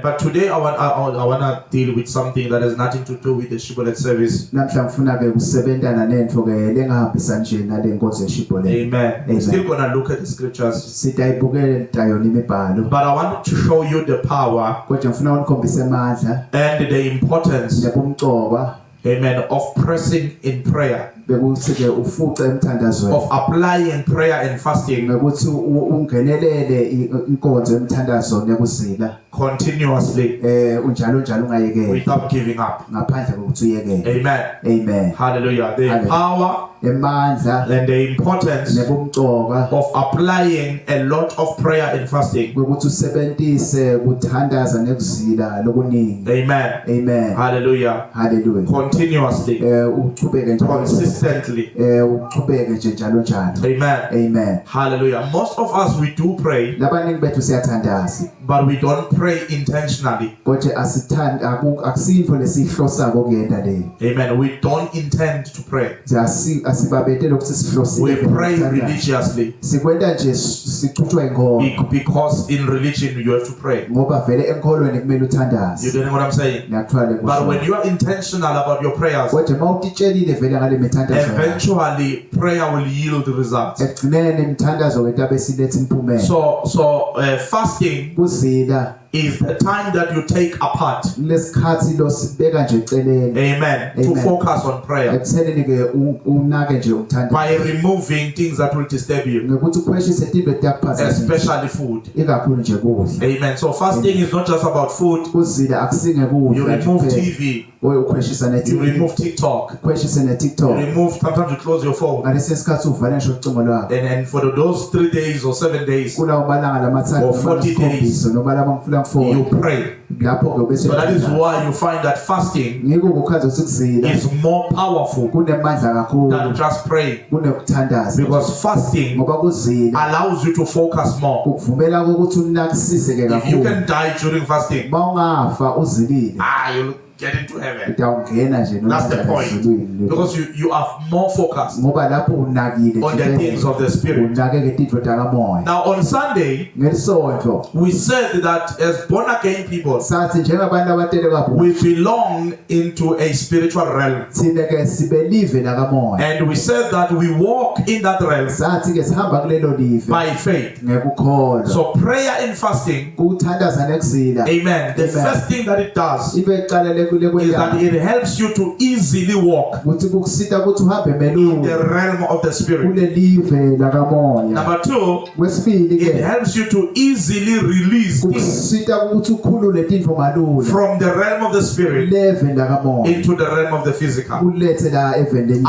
But today I want to deal with something that has nothing to do with the Shibboleth service. Amen. We're still going to look at the scriptures. But I want to show you the power and the importance, amen, of pressing in prayer, of applying prayer and fasting continuously without giving up. Amen. Amen. Hallelujah. The power and the importance of applying a lot of prayer and fasting. Amen. Amen. Hallelujah. Hallelujah. Continuously, consistently. Amen. Amen. Hallelujah. Most of us, we do pray, but we don't pray intentionally. Amen. We don't intend to pray. We pray religiously because in religion you have to pray. You getting what I'm saying? But when you are intentional about your prayers, eventually prayer will yield results. So fasting is the time that you take apart, amen, to focus on prayer by removing things that will disturb you, especially food. Amen. So fasting is not just about food. You remove TV, you remove TikTok, you remove, sometimes you close your phone, and for those 3 days or 7 days or 40 days you pray. So that is why you find that fasting is more powerful than just praying, because fasting allows you to focus more. If you can die during fasting, you'll get into heaven. That's the point. Because you have more focus on the things of the Spirit. Now on Sunday, we said that as born again people, we belong into a spiritual realm. And we said that we walk in that realm by faith. So prayer and fasting, amen, the first thing that it does is that it helps you to easily walk in the realm of the Spirit. Number two, it helps you to easily release things from the realm of the Spirit into the realm of the physical. I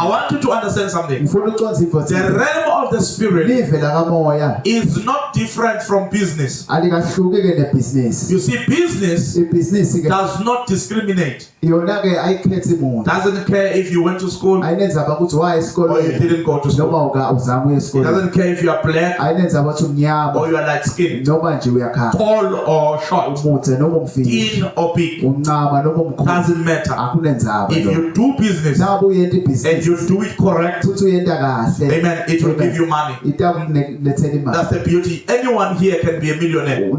want you to understand something. The realm of the Spirit is not different from business. You see, business does not discriminate. Doesn't care if you went to school or you didn't go to school. It doesn't care if you are black or you are light skinned, tall or short, thin or big. Doesn't matter. If you do business and you do it correct, amen, it will give you money. That's the beauty. Anyone here can be a millionaire,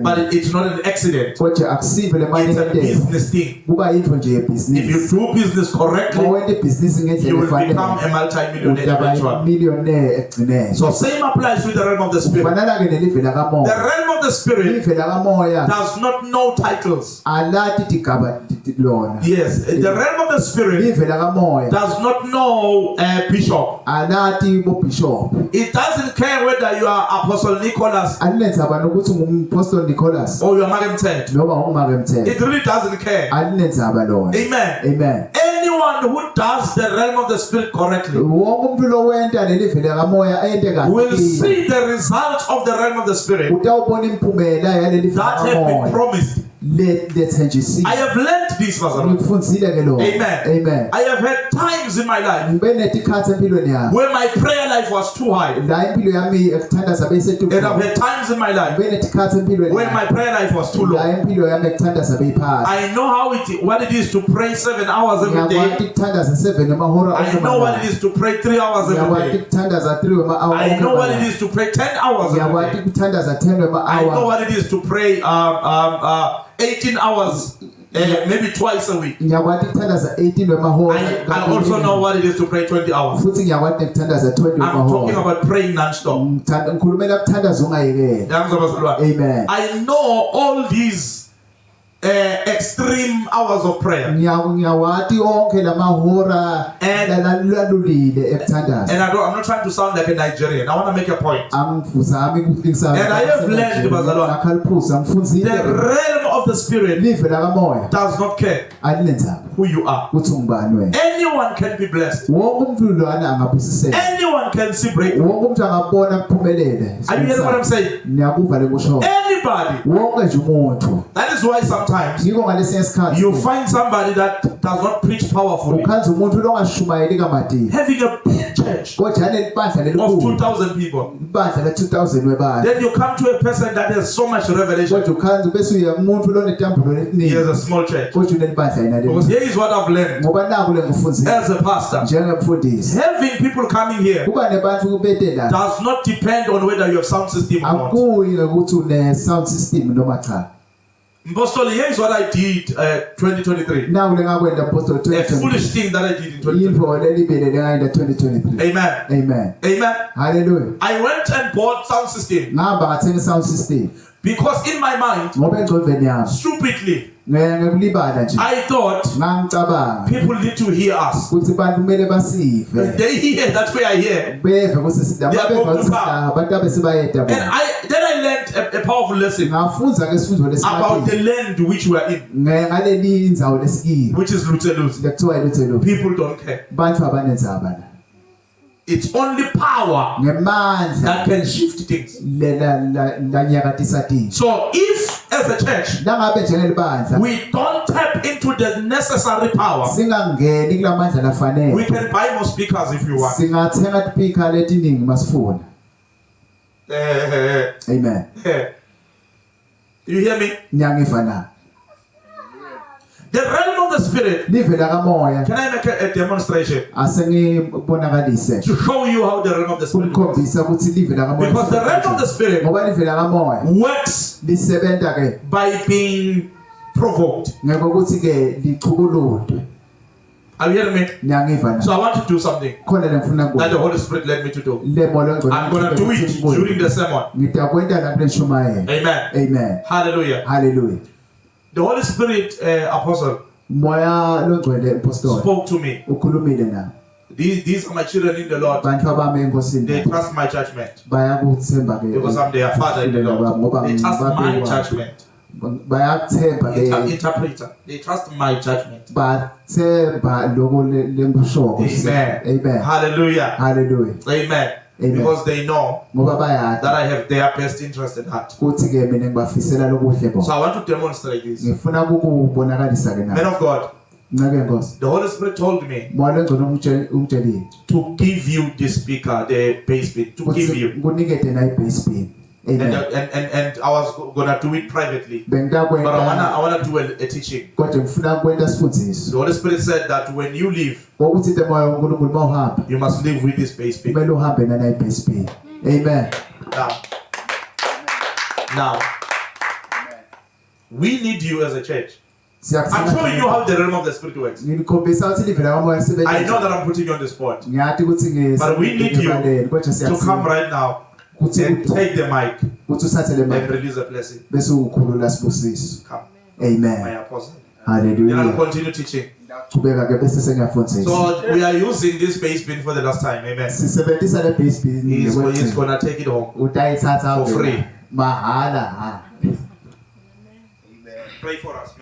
but it's not an accident. It's a business thing. If you do business correctly, you will become a multi-millionaire eventually. So same applies with the realm of the Spirit. The realm of the Spirit does not know titles. Yes, the realm of the Spirit does not know bishop. It doesn't care whether you are Apostle Nicholas or you are Mariam Ted. It really doesn't care. Amen. Amen. Anyone who does the realm of the Spirit correctly will see the results of the realm of the Spirit that have been promised. I have learned this, Amen. Amen. I have had times in my life where my prayer life was too high. And I've had times in my life where my prayer life was too low. I know what it is to pray 7 hours every day. I know what it is to pray 3 hours every day. I know what it is to pray 10 hours every day. I know what it is to pray 18 hours maybe twice a week. I also know what it is to pray 20 hours. I'm talking about praying non-stop. Amen. I know all these extreme hours of prayer. And I'm not trying to sound like a Nigerian. I want to make a point. And I have learned the realm of the spirit does not care who you are. Anyone can be blessed. Anyone can see breakthrough. Are you hearing what I'm saying? Anybody. That is why sometimes you find somebody that does not preach powerfully, having a big church of 2,000 people. Then you come to a person that has so much revelation. He has a small church. Because here is what I've learned as a pastor. Having people coming here does not depend on whether you have sound system or not. Apostle, here is what I did 2023. A foolish thing that I did in 2023. Amen. Amen. Amen. Hallelujah. I went and bought sound system. Because in my mind, stupidly, I thought people need to hear us. When they hear, that's where I hear. They are going to come. And then I learned a powerful lesson about the land which we are in, which is Lutelu. People don't care. It's only power that can shift things. So if as a church we don't tap into the necessary power, we can buy more speakers if you want. Amen. You hear me? The realm of the spirit. Can I make a demonstration to show you how the realm of the spirit works? Because the realm of the spirit works by being provoked. Are you hearing me? So I want to do something that the Holy Spirit led me to do. I'm going to do it during the sermon. Amen. Amen. Hallelujah. Hallelujah. The Holy Spirit, Apostle, spoke to me. These are my children in the Lord. They trust my judgment because I'm their father in the Lord. They trust my judgment. Interpreter. They trust my judgment. Amen. Amen. Hallelujah. Hallelujah. Amen. Amen. Because they know that I have their best interest at heart. So I want to demonstrate this. Men of God, the Holy Spirit told me to give you this speaker, the bass beat, to give you. And I was gonna do it privately, but I wanna do a teaching. The Holy Spirit said that when you leave, you must live with this bass beat. Amen. Now, we need you as a church. I'm showing you how the realm of the spirit works. I know that I'm putting you on the spot, but we need you to come right now and take the mic and release a blessing. Come. Amen. My apostle. Hallelujah. Then I'll continue teaching. So we are using this bass bin for the last time. Amen. He's gonna take it home for free. Pray for us.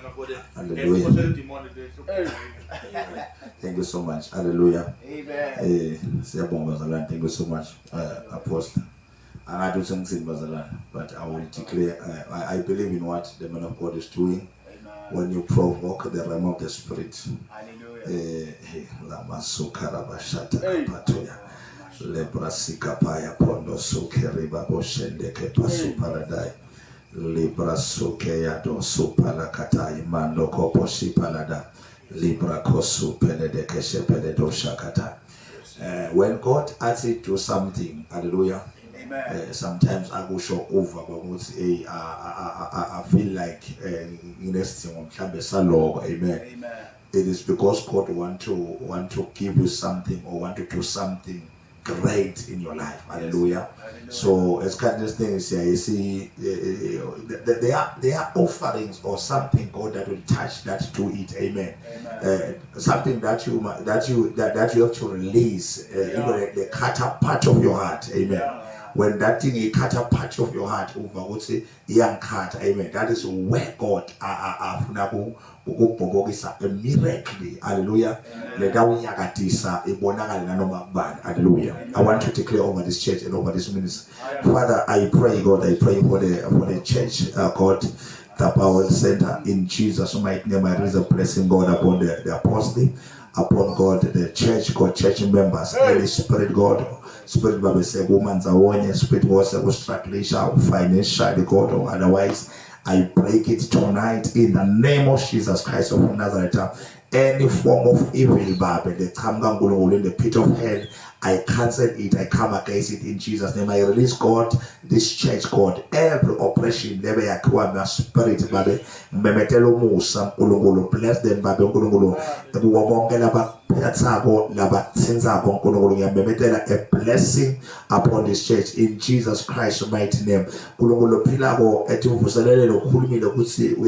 Hallelujah. Thank you so much. Hallelujah. Amen. Thank you so much, Apostle. And I do something, but I will declare, I believe in what the man of God is doing. when you provoke the realm of the spirit. Lama sukara bashata kapatoya. Lebrasika paya pondo sukeri babo shende ke pasu paradai. Libra suke ya do supala katai mando koposhi palada. Libra kosu pele de keshe pele do shakata. When God asks you to do something, hallelujah. Sometimes I go show over, but I feel like next thing amen. It is because God want to give you something or want to do something great in your life, hallelujah. So as kind of things here, you see, there are offerings or something God that will touch that to it, amen. Something that you have to release, the cutter part of your heart, amen. When that thing is cut a part of your heart over, would say young cut, amen. That is where God a miracle, hallelujah. Hallelujah. I want to declare over this church and over this ministry. Father, I pray, God, I pray for the church, God, the Power Center, in Jesus' mighty name. I raise a blessing, God, upon the apostle, upon God, the church, God, church members, and the Spirit, God. Spirit Bible say woman's a warning, spirit was a structure, financially, God, or otherwise. I break it tonight in the name of Jesus Christ of Nazareth. Any form of evil, Bible, the come in the pit of hell, I cancel it, I come against it in Jesus' name. I release, God, this church, God, every oppression, never acquire my spirit, Babe. Memetelo Musa, Ulungulu, bless them, Babe, Ulungulu, the Wabonga, a blessing upon this church in Jesus Christ's mighty name. We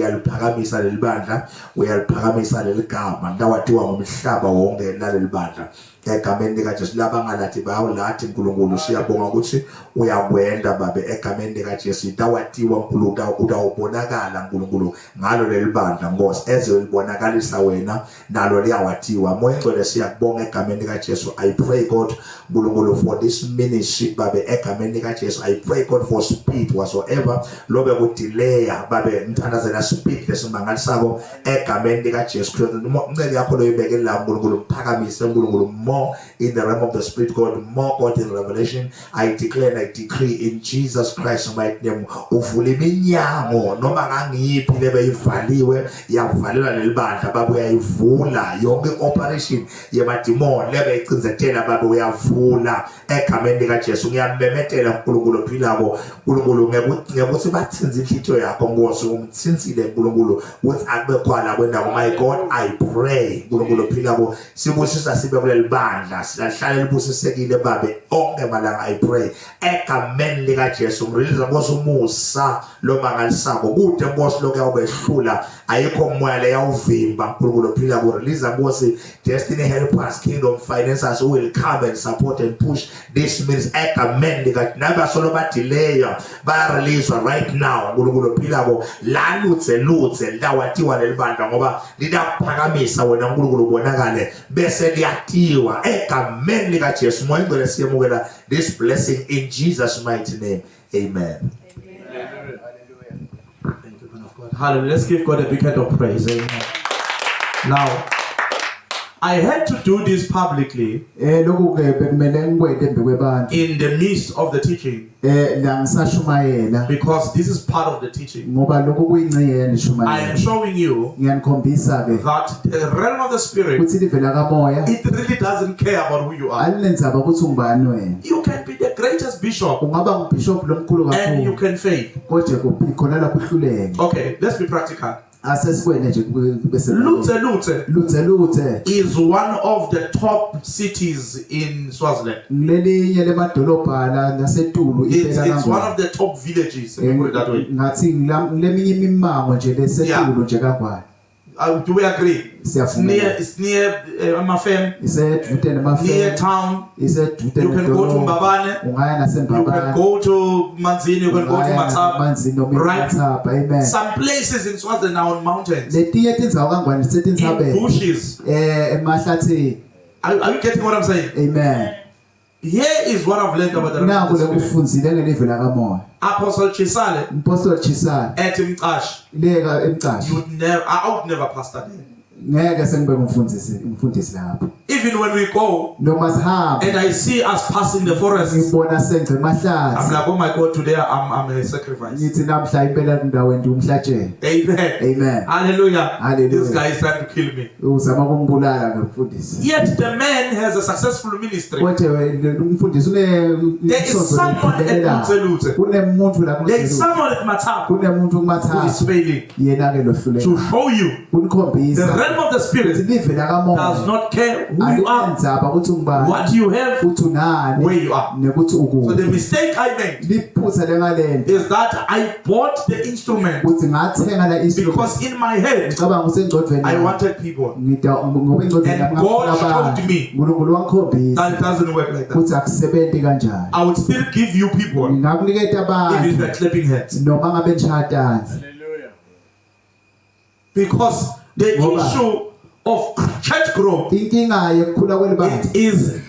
are Pagamisa del Banda, we are Pagamisa del Gama, Dawatu Mishaba Wonga Banda. Ekamendeka just labangalati ba ulati nkulunkulu siyabonga ukuthi uyakwenda babe ekamendeka just dawatiwa nkulunkulu udawubonakala nkulunkulu ngalo lelibandla Nkosi ezelibonakalisa wena nalo liyawatiwa moya ngcwele siyakubonga ekamendeka Jesu. I pray, God, nkulunkulu, for this ministry babe ekamendeka Jesu. I pray, God, for speed whatsoever lobe kudelay babe mthandazela speed lesimangalisako ekamendeka Jesu. Ngcele yakho loyibekela nkulunkulu phakamise nkulunkulu more in the realm of the spirit, God, more God in revelation. I declare and I decree in Jesus Christ's mighty name. Uvule iminyango noma ngangiphi lebe ivaliwe yavalelwa lelibandla babu uyayivula yonke operation yemadimon lebe icinzetela babu uyavula egameni lika Jesu. Ngiyamemetela uNkulunkulu ophilako, uNkulunkulu ngekuthi bathinze inhlitho yakho Nkosi, umthinsile uNkulunkulu ukuthi akube khona kwendawo. My God, I pray uNkulunkulu ophilako sibusisa sibe kuleli bandla silahlale libusisekile babe onke malanga. I pray egameni lika Jesu ngirelease Nkosi umusa lo mangalisako kude Nkosi lokho yawubehlula ayikho moya le yawuvimba uNkulunkulu ophilako. Release Nkosi destiny helpers, kingdom financiers who will come and support and push this means egameni lika naba solo ba delay ba release right now uNkulunkulu ophilako la lutse lawatiwa lelibandla ngoba lidaphakamisa wena uNkulunkulu ubonakale bese liyatiwa egameni lika Jesu. Moya ngcwele siyamukela this blessing in Jesus mighty name. Amen. Hallelujah. Let's give God a big hand of praise. Amen. Now, I had to do this publicly in the midst of the teaching because this is part of the teaching. I am showing you that the realm of the spirit, it really doesn't care about who you are. You can be the greatest bishop and you can fail. Okay, let's be practical. Lutze is one of the top cities in Swaziland. It's one of the top villages, let me put it that way. Do we agree? It's near Mafem, near town. You can go to Mbabane, you can go to Manzini, you can go to Matsap, right? Some places in Swaziland are on mountains, in bushes. Are you getting what I'm saying? Amen. Here is what I've learned about the realm naku of the spirit. lekufundzile ngelive lakamoya. Apostle Chisale Apostle Chisale at Mqashi, leka emqashi I would never pastor there. ngeke sengibe umfundisi lapho. Even when we go Noma sihamba and I see us passing the forest, ngibona senze I'm mahlathi. like, oh my God, today I'm a sacrifice. Ngithi namhla impela ndaweni umhlatshelo. Amen. Amen. Hallelujah. Hallelujah. This guy is trying to kill me. Uzama ukungibulala ngomfundisi. Yet the man has a successful ministry. Kodwa umfundisi There is someone at Mtselutse. kunemuntu la There is someone at Matap kunemuntu who is kumathatha failing yena ke to lohluleka show you the unikhombisa realm of the spirit live does lakamoya not care who you are, alenza ukuthi ungubani what you have, uthi unani where you are. nekuthi So ukuphi. the mistake I made Liphutha lengalento is that I bought the instrument ukuthi ngathenga la instrument because in my head ngicabanga usengcondweni I wanted people. ngoba engcondweni And God showed me uNkulunkulu wangikhombisa That it doesn't work like that. ukuthi akusebenzi kanjani. I would still give you people Ngingakuniketa if abantu it's like clapping hands. noma ngabe nishadazi. Because the Ngoba issue of church growth, inkinga yokukhula kwelibandla it is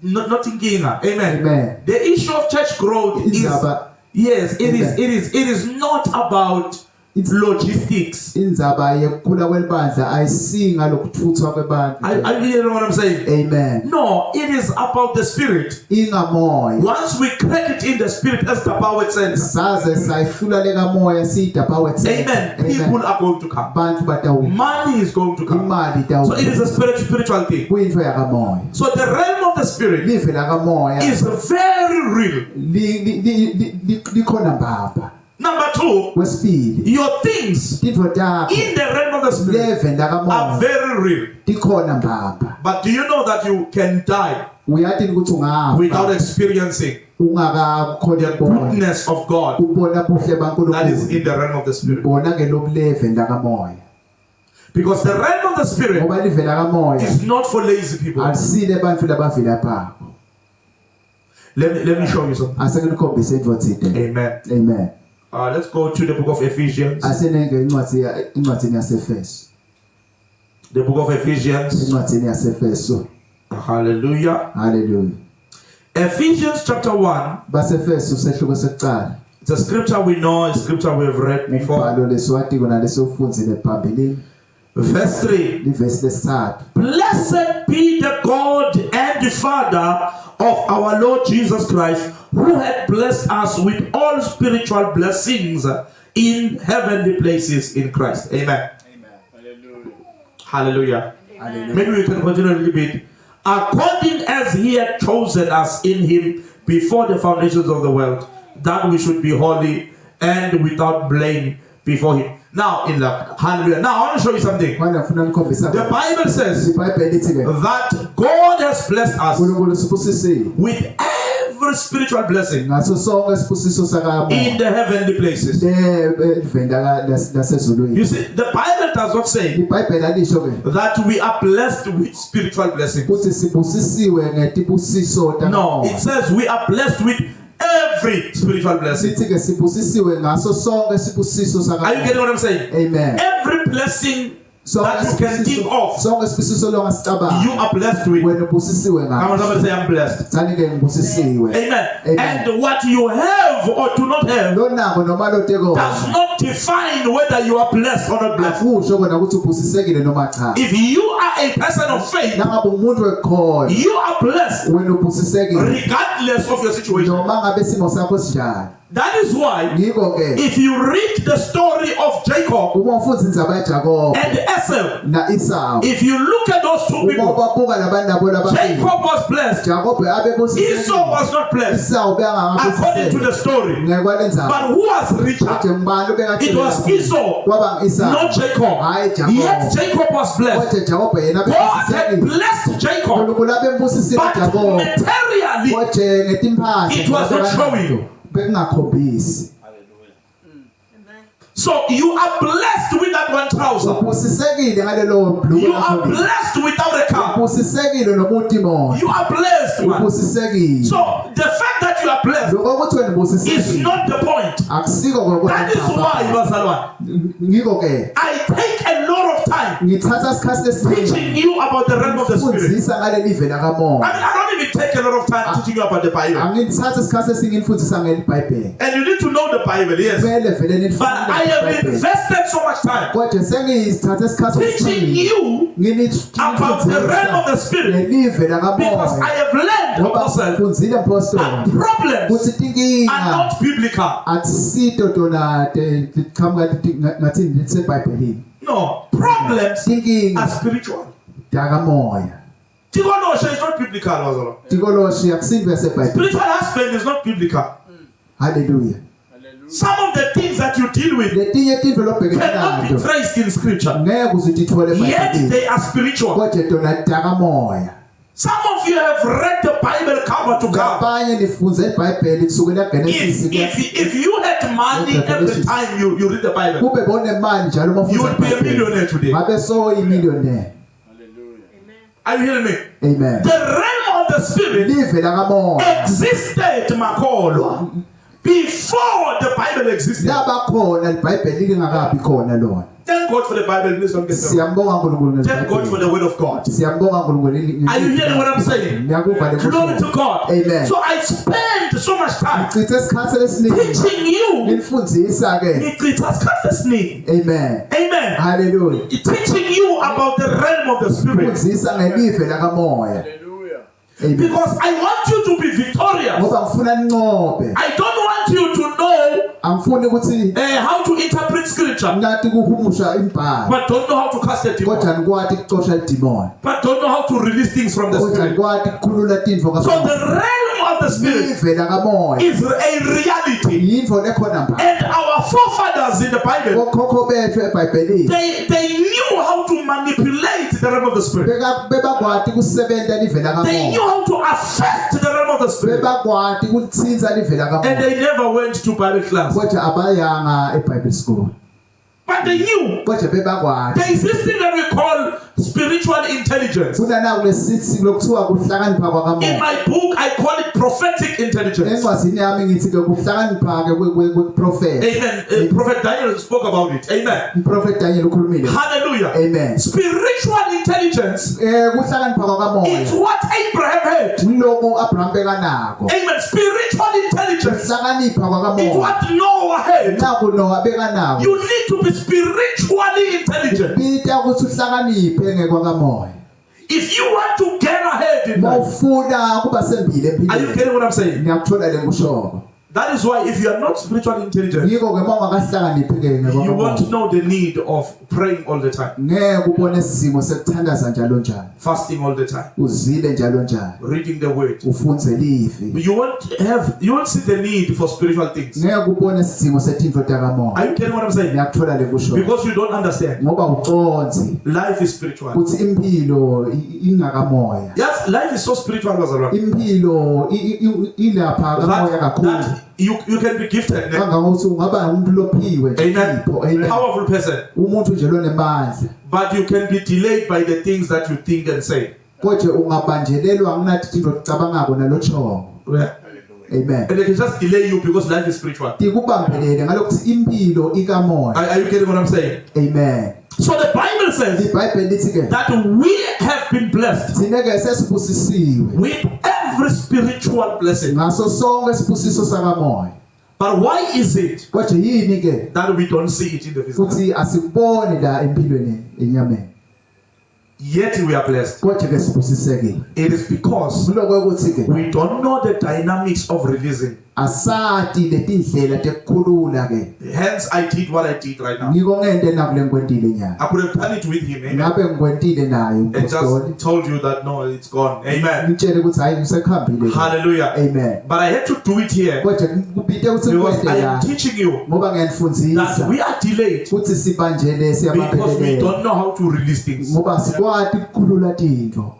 not inkinga. Amen. Amen. The issue of church growth is, Indzaba yes, it is, Amen. it is not about logistics. indzaba yokukhula kwelibandla ayisinga lokuthuthwa kwabantu. You know what I'm saying? Amen. No, it is about the spirit. Ingamoya Once we crack it in the spirit, as the power says, saze sayihlula leka moya siyidapha amen, people are going to come. abantu batawuba Money is going to come. imali So it is itawuba a spiritual thing. kuyintfo yakamoya. So the realm of the spirit Live lakamoya is very real. likhona mbamba. Number two, Kwesibili your things tintfo takho in the realm of the spirit leve are lakamoya very real. tikhona mbamba. But do you know that you can die Uyathi ukuthi without ungafa experiencing ungakakhona the goodness of God ubona buhle that is baNkulunkulu in the realm of the spirit? bona ke lokuleve lakamoya. Because the realm of the spirit Ngoba live lakamoya is not for lazy people. alisile abantu labavilapha. Let me show you something. Asenikhombisa into thide. Amen. Amen. Let's go to the book of Ephesians. Asenenge incwadi yaseFeso. The book of Ephesians. Incwadi yaseFeso. Hallelujah. Hallelujah. Ephesians chapter 1. BaseFeso sehluko sekuqala. It's a scripture we know, a scripture we have read before. Umbhalo leswati kona lesofundzile phambilini. Verse 3. Livesi lesithathu. Blessed be the God and the Father of our Lord Jesus Christ, who had blessed us with all spiritual blessings in heavenly places in Christ. Amen. Amen. Hallelujah. Hallelujah. Maybe we can continue a little bit. According as he had chosen us in him before the foundations of the world, that we should be holy and without blame before him. Now, in the hallelujah. Now, I want to show you something. Kwana ngifuna nikhombisa. The Bible says iBhayibheli lithi ke that God has blessed us uNkulunkulu sibusisile with every spiritual blessing ngaso sonke isibusiso sakamoya. in the heavenly places. Livenda lasezulwini. You see, the Bible does not say iBhayibheli alisho ke that we are blessed with spiritual blessings. ukuthi sibusisiwe ngetibusiso No, takamoya. it says we are blessed with every spiritual blessing. Sithi ke sibusisiwe ngaso sonke isibusiso Are you getting sakamoya. what I'm saying? Amen. Every blessing that you can think of, sonke isibusiso longasicabanga you are blessed with. wena ubusisiwe Come on, ngaso. somebody say I'm blessed. Thani ke ngibusisiwe. Amen. Amen. And what you have or do not have Lonako noma loteko does not define whether you are blessed or not blessed. akusho kona ukuthi ubusisekile noma cha. If you are a person of faith, Nangabe umuntu wekhona you are blessed wena ubusisekile regardless of your situation. noma ngabe simo sakho sinjani. That is why Ngikho ke if you read the story of Jacob uma ufunda indzaba yaJakobo and Esau, na Esau if you look at those two uma people, ubabuka labantu labo lababili Jacob was blessed, Jakobo abe Esau busisekile was not blessed, Esau according to the story. ngekwalenzaba But who was richer? kodwa ngibani It was Esau, kwaba Esau not Jacob. hayi Jakobo Yet Jacob was blessed. kodwa Jakobo yena God had bebusisekile blessed Jacob, uNkulunkulu abembusisile but Jakobo materially kodwa ngetimpahla it was not showing. bekungakhombisi. So you are blessed with that 1,000. Ubusisekile ngalelo blue. You are blessed without a car. Ubusisekile nomuntu imoto. You are blessed, man. Ubusisekile. So the fact that you are blessed Lokho ukuthi wena is ubusisekile not the point. akusiko ngokuthi That is why, bazalwane, ngiko ke I take a lot of time ngithatha isikhathi teaching esiningi you about the realm of the spirit. ukufundisa ngale live lakamoya. I don't even take a lot of time teaching you about the Bible. Angithatha isikhathi esinginifundisa ngeBhayibheli. And you need to know the Bible, yes. But I have invested so much time kodwa sengizithatha isikhathi teaching you about the realm of the Spirit, because I have learned ngoba that problems ukuthi inkinga are not biblical. akusito tona ngathi lisebhayibhelini. No, problems inkinga are spiritual. dakamoya. Tikoloshe is not biblical, wazalo. Tikoloshe akusinto yasebhayibhelini. Spiritual husband is not biblical. Hallelujah. Some of the things that you deal with letinye tinto lobhekene cannot be nazo traced in scripture, ngeke uzithole yet eBhayibhelini they are spiritual. kodwa tona dakamoya. Some of you have read the Bible cover to cover. abanye nifunze iBhayibheli kusukela Genesis. If you had money every time you read the Bible, kube bonemali njalo uma you ufunda would be a millionaire today. ngabe so imillionaire. Are you hearing me? Amen. The realm of the Spirit live lakamoya existed, Makolo, before the Bible existed. labakhona iBhayibheli lingakabi khona lona. Thank God for the Bible. Please don't get me wrong. Siyambonga uNkulunkulu Thank God for ngeBhayibheli. the Word of God. Siyambonga uNkulunkulu. Are you hearing what I'm saying? Ngiyakuva Glory to lekusho. God. Amen. So I spend so much time Ngicithe isikhathi esiningi teaching you. ngifundisa ke. Amen. Amen. Hallelujah. Teaching you about the realm of the Spirit. Ngifundisa ngelive lakamoya. Amen. Because I want you to be victorious. Ngoba ngifuna ninqobe. I don't want you to know Angifuni ukuthi how to interpret scripture, ngathi kuhumusha imbhalo. but don't know how to cast a demon, Kodwa ngikwati ukuxosha idemon. but don't know how to release things from the Kodwa Spirit. ngikwati ukukhulula tinto So kamoya. the realm of the Spirit Live lakamoya. is a reality. Yinto lekhona mba. And our forefathers in the Bible, Okhokho bethu eBhayibhelini they knew how to manipulate the realm of the Spirit. bebakwati kusebenta live They knew lakamoya. how to affect the realm of the Spirit. Bebakwati ukuthinta live And lakamoya. they never went to Bible class. Kodwa abayanga eBible school. But they knew Kodwa bebakwati. there is this thing that we call spiritual intelligence. Kuna naku lesithi lokuthiwa kuhlakanipha In kwakamoya. my book, I call it prophetic intelligence. Encwazini yami ngithi ke kuhlakanipha ke kweprofeti. Amen. Prophet Daniel spoke about it. Amen. Uprofeti Daniel ukhulumile. Hallelujah. Amen. Spiritual intelligence Kuhlakanipha kwakamoya. is what Abraham had. Lokho Abraham bekanako. Amen. Spiritual intelligence Kuhlakanipha is kwakamoya. what Noah had. Naku Noah bekanako. You need to be spiritually intelligent. Bita ukuthi uhlakaniphe ngekwakamoya. If you want to get ahead in life, Mawufuna kuba sembile are you empilweni. getting what I'm saying? Ngiyakuthola lekusho. That is why if you are not spiritually intelligent, Ngiko ke mawungakahlakaniphi ke you won't ngekwakamoya. know the need of praying all the time, Ngeke ubone isimo sekuthandaza njalo njalo. fasting all the time, Uzile njalo njalo. reading the word. Ufunze livi. You won't see the need for spiritual things. Ngeke ubone isimo setinto Are takamoya. you getting what I'm saying? Ngiyakuthola lekusho. Because you don't understand. Ngoba uconzi Life is spiritual. ukuthi impilo ingakamoya. Yes, life is so spiritual, Bazalwa. Impilo ilapha kamoya kakhulu. That you can be gifted. Kangangokuthi ungaba umuntu lophiwe nje. Amen. Amen. Powerful person. Umuntu nje lonemandla. But you can be delayed by the things that you think and say. Kodwa ungabanjelelwa nginathi into ocabangako nalochongo. Yeah. Amen. And they can just delay you because life is spiritual. Tikubambelele ngalokuthi impilo ikamoya. Are you getting what I'm saying? Amen. So the Bible says iBhayibheli lithi ke that we have been blessed thina ke sesibusisiwe with every spiritual blessing. ngaso sonke isibusiso sakamoya. But why is it Kodwa yini ke that we don't see it in the physical? futhi asikuboni la empilweni enyameni. Yet we are blessed. Kodwa ke sibusisekile. It is because Kuloko ukuthi ke we don't know the dynamics of releasing. asati letindlela tekukhulula ke. Hence, I did what I did right now. Ngiko ngente nakule ngikwentile nyana. I could have done it with him, amen, Ngabe ngikwentile naye and umpostoli. just told you that no, it's gone, amen. Ngitshele ukuthi hayi ngisekhambile. Hallelujah. Amen. But I had to do it here Kodwa kubite ukuthi because ngikwente I la am teaching you ngoba that ngiyanifundzisa we are delayed ukuthi sibanjele because we siyabambelele don't know how to release things. ngoba sikwati ukukhulula tinto.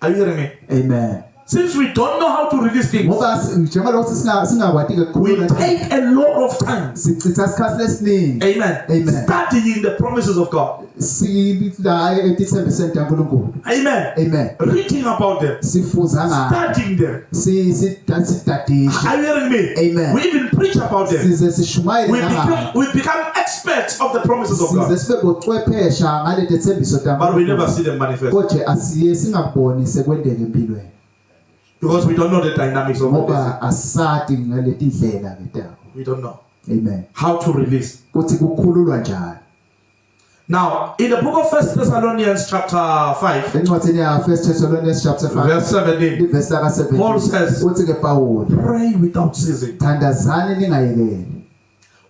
Are you hearing me? Amen. Since we don't know how to release things, ngoba njengalokho singakwati we kakhulu take a lot of time. sichitha isikhathi esiningi Amen. Amen. Studying the promises of God. sila etithembiseni kaNkulunkulu. Amen. Amen. Reading about them. Sifuza ngayo. Studying them. Sidadisha. Are you hearing me? Amen. We even preach about them. Size sishumayele ngayo. We become experts of the promises of God. Size sibe bocwephesha ngale thembiso But we never see them manifest. Kodwa asiye singaboni sekwendeke empilweni. Because we don't know the dynamics of Ngoba it. asati ngale tindlela ngetako. We don't know Amen. how to release. Kuthi kukhululwa njani. Now, in the book of 1 Thessalonians chapter 5, Encwadini ya 1 Thessalonians chapter 5 verse 17, verse ka 7 Paul says, uthi ke Paul pray without ceasing. thandazani ningayekeli.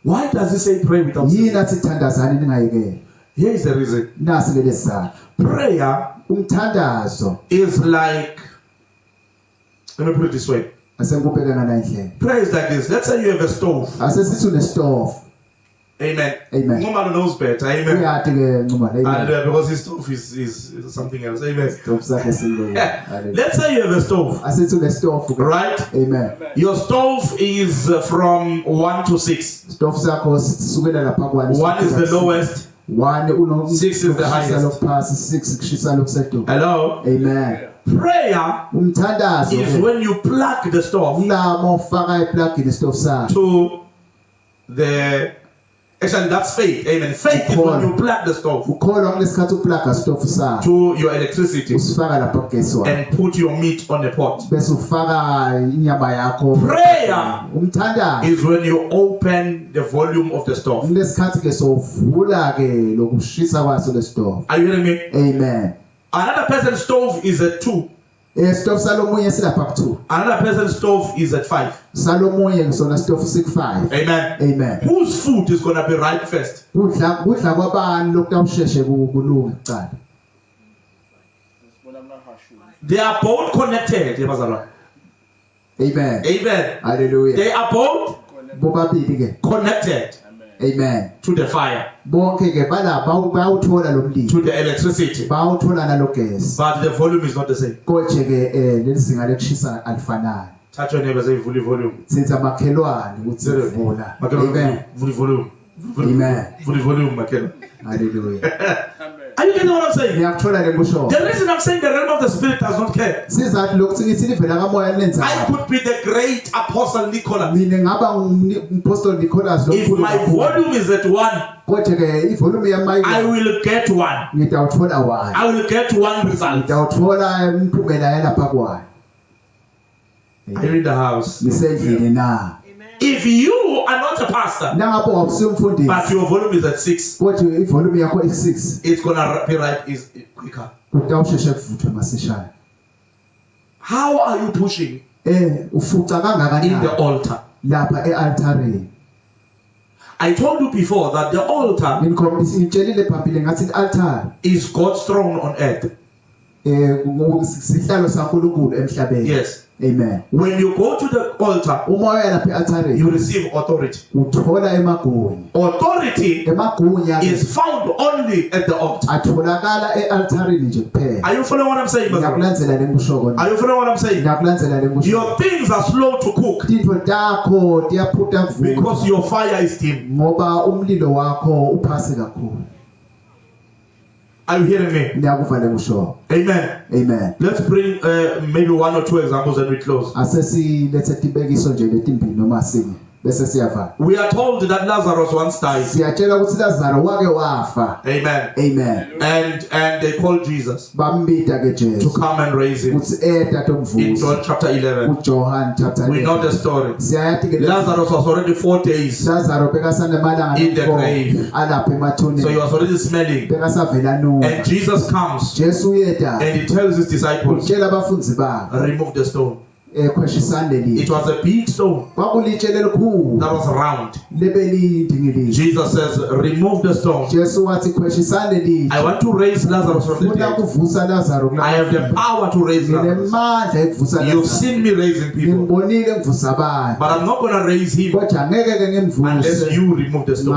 Why does he say pray without ceasing? Yini athi thandazani ningayekeli? Here is the reason. Nasi ke lesizathu. Prayer Umthandazo is like, let me put it this way. asengikubheka ngala indlela. Prayer is like this. Let's say you have a stove. Asesithi unestove. Amen. Amen. Nobody knows better. Amen. Uyati ke Nxumalo. Amen. Hallelujah. Because his stove is something else. Amen. Stove sakhe silo. Hallelujah. Let's say you have a stove. Asithi unestove. Right? Amen. Your stove is from 1 to 6. Stove sakho sisukela lapha kwani. 1 is the lowest. 1 uno 6 is the highest. Lokuphasi 6 kushisa lokusedulu. Hello? Amen. Prayer Umthandazo is when you plug the stove kulamo ufaka iplug in stove sakho. to the... Actually, that's faith. Amen. Faith is when you plug the stove Ukholwa ngesikhathi uplug stove sakho. to your electricity Usifaka lapha kugesi and put your meat on the pot. bese ufaka inyama yakho. Prayer Umthandazo is when you open the volume of the stove. ngesikhathi ke sovula ke lokushisa kwaso le stove. Are you hearing me? Amen. Another person's stove is at 2. Stove salomunye silapha ku2. Another person's stove is at 5. Salomunye ngisona stove sik5. Amen. Amen. Whose food is going to be right first? Kudla kwabani lokutawusheshe kulunga kuqala. They are both connected. Amen. Amen. Hallelujah. They are both Bobabili ke. connected Amen. to the fire, Bonke ke balapha bayawuthola lo mlilo. to the electricity. Bawuthola nalogesi. But the volume is not the same. Konje ke lelizinga lekushisa alifanani. Touch your neighbor, say fully volume. Since makhelwane ukuthi sivula. Amen. Fully volume. Amen. Fully volume, Makela. Hallelujah. Are you getting what I'm saying? Ngiyakuthola le kusho. The reason I'm saying the realm of the spirit does not care. Sizathu lokuthi ngithi livela kamoya lenza. I could be the great apostle Nicholas. Mina ngaba uMapostle Nicholas If lokukhulu. my volume is at 1, Konje ke ivolume yami I will get 1. ngidawuthola 1. I will get 1 result. Ngidawuthola impumela yalapha kwayo. Are you in the house? Nisendlini na. If you are not a pastor, Nangabe awusumfundisi. but your volume is at 6, Kodwa ivolume yakho i6 it's gonna be right is quicker. kutawusheshe kuvuthwe masishane. How are you pushing Ufuca in the kangakanani altar? lapha ealtareni. I told you before that the altar Ngikhombisa ngitshelile phambili ngathi ialtar is God's throne on earth. sihlalo saNkulunkulu emhlabeni. Yes. Amen. When you go to the altar, Uma uya lapha ealtareni you receive authority. uthola emagunya. Authority Emagunya is found only at the altar. atholakala ealtareni nje kuphela. Are you following what I'm saying, brother? Ngiyakulandzela lengusho Are you following what I'm saying? ngiyakulandzela lengusho. Your things are slow to cook Tintfo takho tiyaphutha kuvuka because your fire is dim. ngoba umlilo wakho uphasi kakhulu. Are you hearing me? Ngiyakuva lengusho. Amen. Amen. Let's bring maybe 1 or 2 examples and we close. Asesilethe tibekiso nje letimbili noma sinye bese siyavala. We are told that Lazarus once died. Siyatshela ukuthi Lazaro wake wafa. Amen. Amen. And they called Jesus Bambita ke to Jesu come and raise him. ukuthi In tatomvuzo. John chapter 11. uJohn chapter 11. We know the story. Siyayathi ke Lazarus was already 4 days, Lazaro bekasane malanga in the grave. alapha so he emathuneni. was already smelling. Bekasavela noma. And Jesus comes Jesu uyeda and he tells his disciples, utshela abafunzi bakhe remove the stone. It was a big stone that was round. Jesus says, remove the stone. I want to raise Lazarus from the dead. I have the power to raise Lazarus. You've seen me raising people, but I'm not going to raise him unless you remove the stone.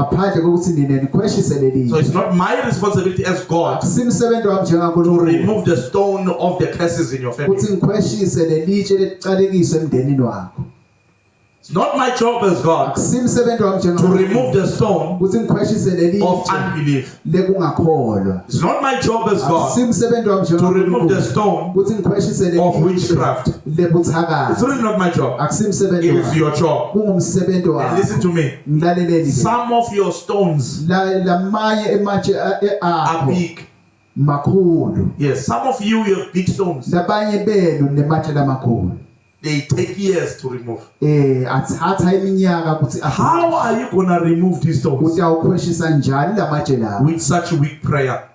So it's not my responsibility as God to remove the stone of the curses in your family. It's not my job as God to remove the stone of unbelief. It's not my job as God to remove the stone of witchcraft. It's really not my job. It is your job. And listen to me. Some of your stones are big. Yes, some of you have big stones. They take years to remove. How are you going to remove these stones? With such weak prayer.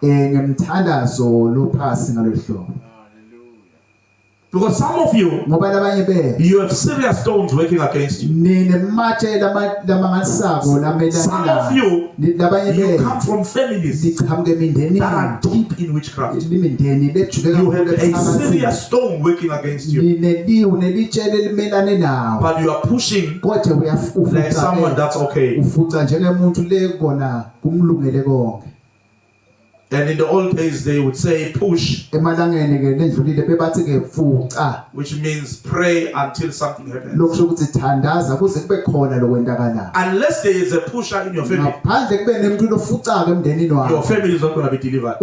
Because some of you have serious stones working against you. Some of you come from families that are deep in witchcraft. You have a serious stone working against you. But you are pushing like someone that's okay. And in the old days they would say push, which means pray until something happens. Unless there is a pusher in your family, your family is not going to be delivered.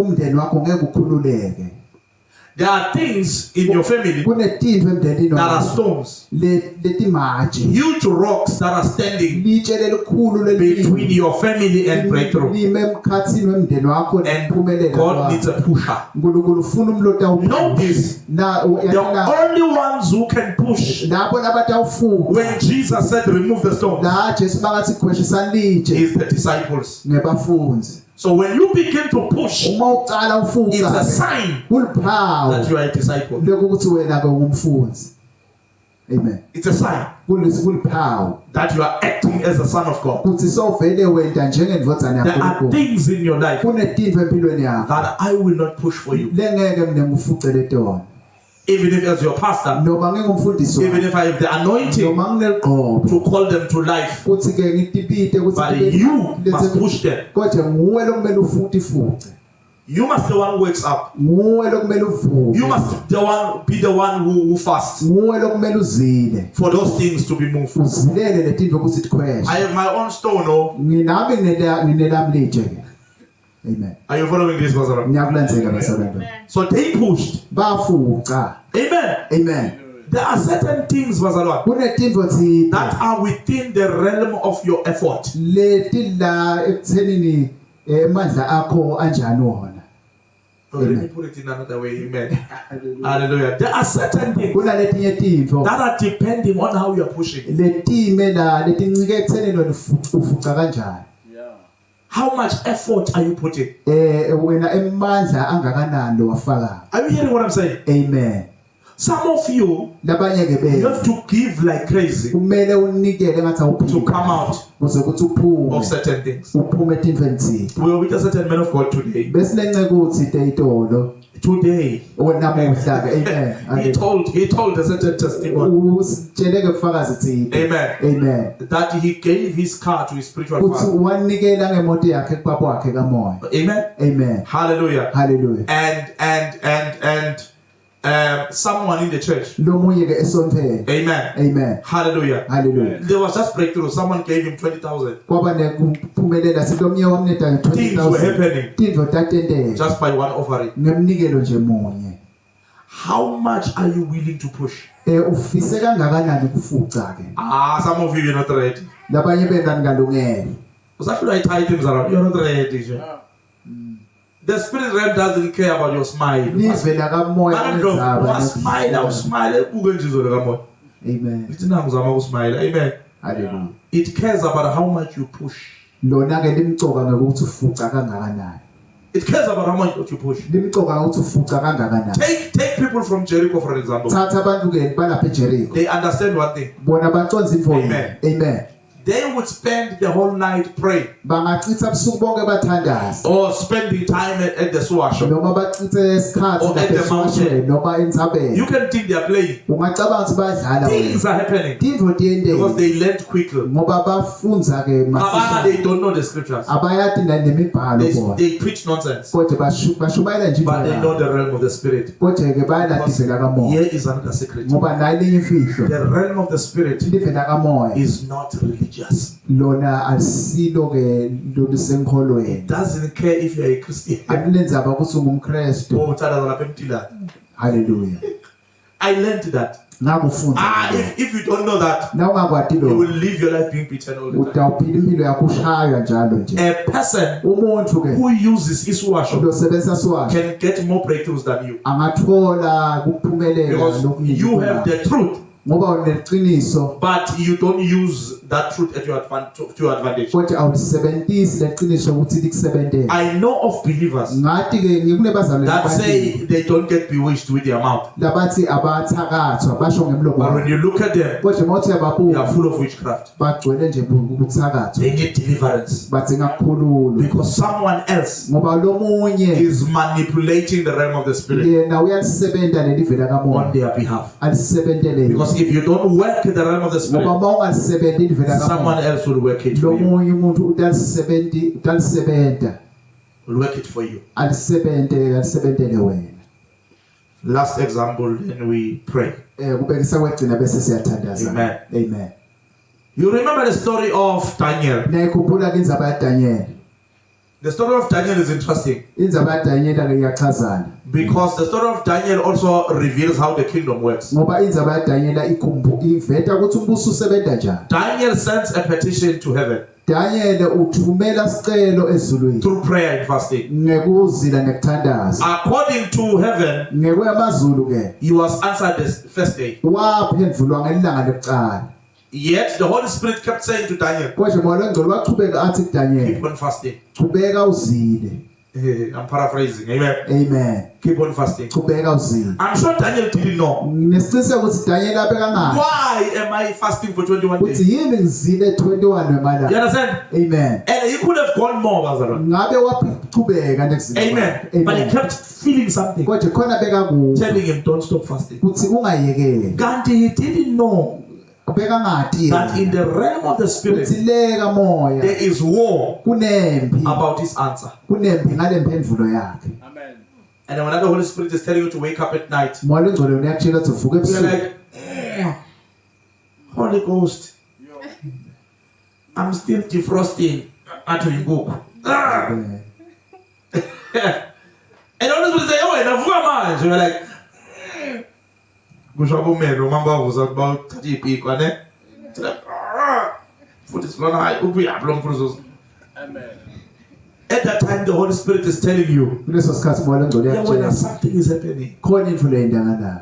There are things in your family that are stones, huge rocks that are standing between your family and breakthrough. And God needs a pusher. Know this. The only ones who can push, when Jesus said remove the stone, is the disciples. So when you begin to push, it's a sign that you are a disciple. Amen. It's a sign that you are acting as a son of God. There are things in your life that I will not push for you. Even if as your pastor, even if I have the anointing to call them to life, but you must push them. You must be the one who wakes up. You must be the one who fasts for those things to be moved. I have my own stone. Amen. Are you following this, Pastor? So they pushed. Amen. Amen. There are certain things, Pastor, that are within the realm of your effort. Let me put it in another way. Amen. Hallelujah. There are certain things that are depending on how you are pushing. How much effort are you putting? Are you hearing what I'm saying? Amen. Some of you have to give like crazy to come out of certain things. We were with a certain man of God today. Today, he told a certain testimony. Amen. Amen. That he gave his car to his spiritual father. Amen. Amen. Hallelujah. Hallelujah. And someone in the church. Amen. Amen. Hallelujah. Hallelujah. There was just breakthrough. Someone gave him 20,000. Things were happening just by one offering. How much are you willing to push? Some of you are not ready. Because actually I tie things around. You're not ready. The spirit realm doesn't care about your smile. Amen. Amen. It cares about how much you push. It cares about how much you push. limcoka ukuthi ufuca kangakanani. Take people from Jericho for example. Thatha abantu ke balapha eJericho. They understand one thing. Bona baconza info. Amen. Amen. They would spend the whole night praying. Bangachitha ubusuku bonke bathandaza. Or spending time at the swasho. Noma bachithe isikhathi Or at the lapha mountain. eswashweni noma entsabeni. You can think they are playing. Ungacabanga ukuthi bayadlala. Things are happening. Tintfo tiyenteka. Because they learned quickly. Ngoba bafunza ke Abana, they don't know the scriptures. abayati nemibhalo bona. They preach nonsense. Kodwa bashumayela nje But they know the realm of the spirit. kodwa ke bayalandivela kamoya. Here is another secret. Ngoba nalinye imfihlo. The realm of the spirit Livela kamoya. is not religious. Lona asilo ke lokusenkholweni. It doesn't care if you are a Christian. Akulendzaba ukuthi ungumKristu. Oh, uthanda lapha emtilani. Hallelujah. I learned that. Ngakufunza. If you don't know that, Na ungakwati you lo. will live your life being beaten all the time. Utawuphila impilo yakho ushaywa njalo nje. A person Umuntu ke who uses iswasho losebenzisa swasho can get more breakthroughs than you. angathola ukuphumelela Because you have the truth, ngoba uneqiniso but you don't use that truth at your to your advantage. kodwa awulisebenzisi leqiniso ukuthi likusebentele. I know of believers Ngathi ke ngikunebazalwane that say they don't get bewitched with their mouth. labathi abathakathwa basho ngemlomo. But when you look at them, Kodwa mawuthi they are yababuka full of witchcraft. bagcwele nje ukuthakathwa. They need deliverance. Badzinga kukhululwa Because someone else ngoba lo munye is manipulating the realm of the spirit yena uyalisebenta lelivela on kamoya their behalf. alisebentele. Because if you don't work in the realm of the Ngoba spirit, mawungalisebenti livela someone kamoya else will work it lo for you. munye umuntu utalisebenta Will work it for you. alisebentele wena. Last example, then we pray. Kubekisa kwegcina bese siyathandaza. Amen. Amen. You remember the story of Daniel. Nayikhumbula ke indzaba yaDaniel. The story of Daniel is interesting Indzaba yaDaniel ke iyachazana. because the story of Daniel also reveals how the kingdom works. Ngoba indzaba yaDaniel iveta ukuthi umbuso usebenza njani. Daniel sends a petition to heaven Daniel uthumela isicelo ezulwini through prayer and fasting. ngekuzila nekuthandaza. According to heaven, Ngekwamazulu ke he was answered the first day. waphendulwa ngelanga lokuqala. Yet the Holy Spirit kept saying to Daniel, Kodwa Moya Ngcwele waqhubeka athi kuDaniel, keep on fasting. qhubeka uzile. I'm paraphrasing. Amen. Amen. Keep on fasting. Qhubeka uzile. I'm sure Daniel didn't know. Nesiqiniseko ukuthi Daniel abeka ngani. Why am I fasting for 21 Uthi days? yini ngizile 21 You wemalanga. understand? Amen. And he could have gone more, Bazalwane. Ngabe waqhubeka nekuzila. Amen. But he kept feeling something Kodwa khona beka ku telling him, don't stop fasting. uthi ungayekeli. Kanti he didn't know Beka ngathi that in the realm of the spirit, uthi leka moya there is war kunempi. about his answer. Kunempi ngale mpendulo yakhe. And then when the Holy Spirit is telling you to wake up at night, Moya Ngcwele uyakutshela ukuthi uvuke you're ebusuku. like, Holy Ghost, I'm still defrosting at Ringoku. And the Holy Spirit say, oh, and avuka manje. So you're like, kusho bomelo mamba uza kuba uthatha ipikwa ne. Futhi silona hayi ubuyaphi lo mfundisi. Amen. At that time the Holy Spirit is telling you, Kuleso sikhathi Moya Ngcwele yeah, when uyakutshela something is happening. khona into leyindanga lapho.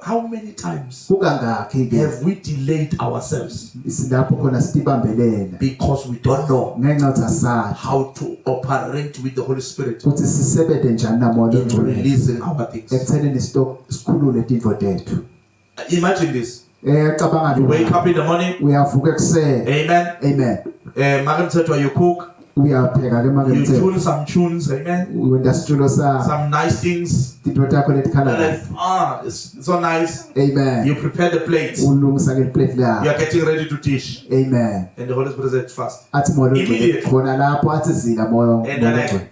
How many times Kukangakhi ke have we delayed ourselves isilapho khona sitibambelela because we don't know ngenxa yokuthi asazi how to operate with the Holy Spirit ukuthi sisebenze njani naMoya in Ngcwele releasing our things? ekuthenini sikhulule tintfo tethu. Imagine this. Cabanga You wake up in the morning. uyavuka ekuseni. Amen. Amen. Makamthetho, you cook. Uyapheka ke You makemthe tune some tunes. Amen. wenda situlo sa Some nice things. tintfo takho letikhala Like, kahle. it's so nice. Amen. You prepare the plates. Ulungisa ke plate You lakho. are getting ready to dish. Amen. And the Holy Spirit said fast. Athi Moya Ngcwele Immediately. khona lapho athi zila Moya And then Ngcwele.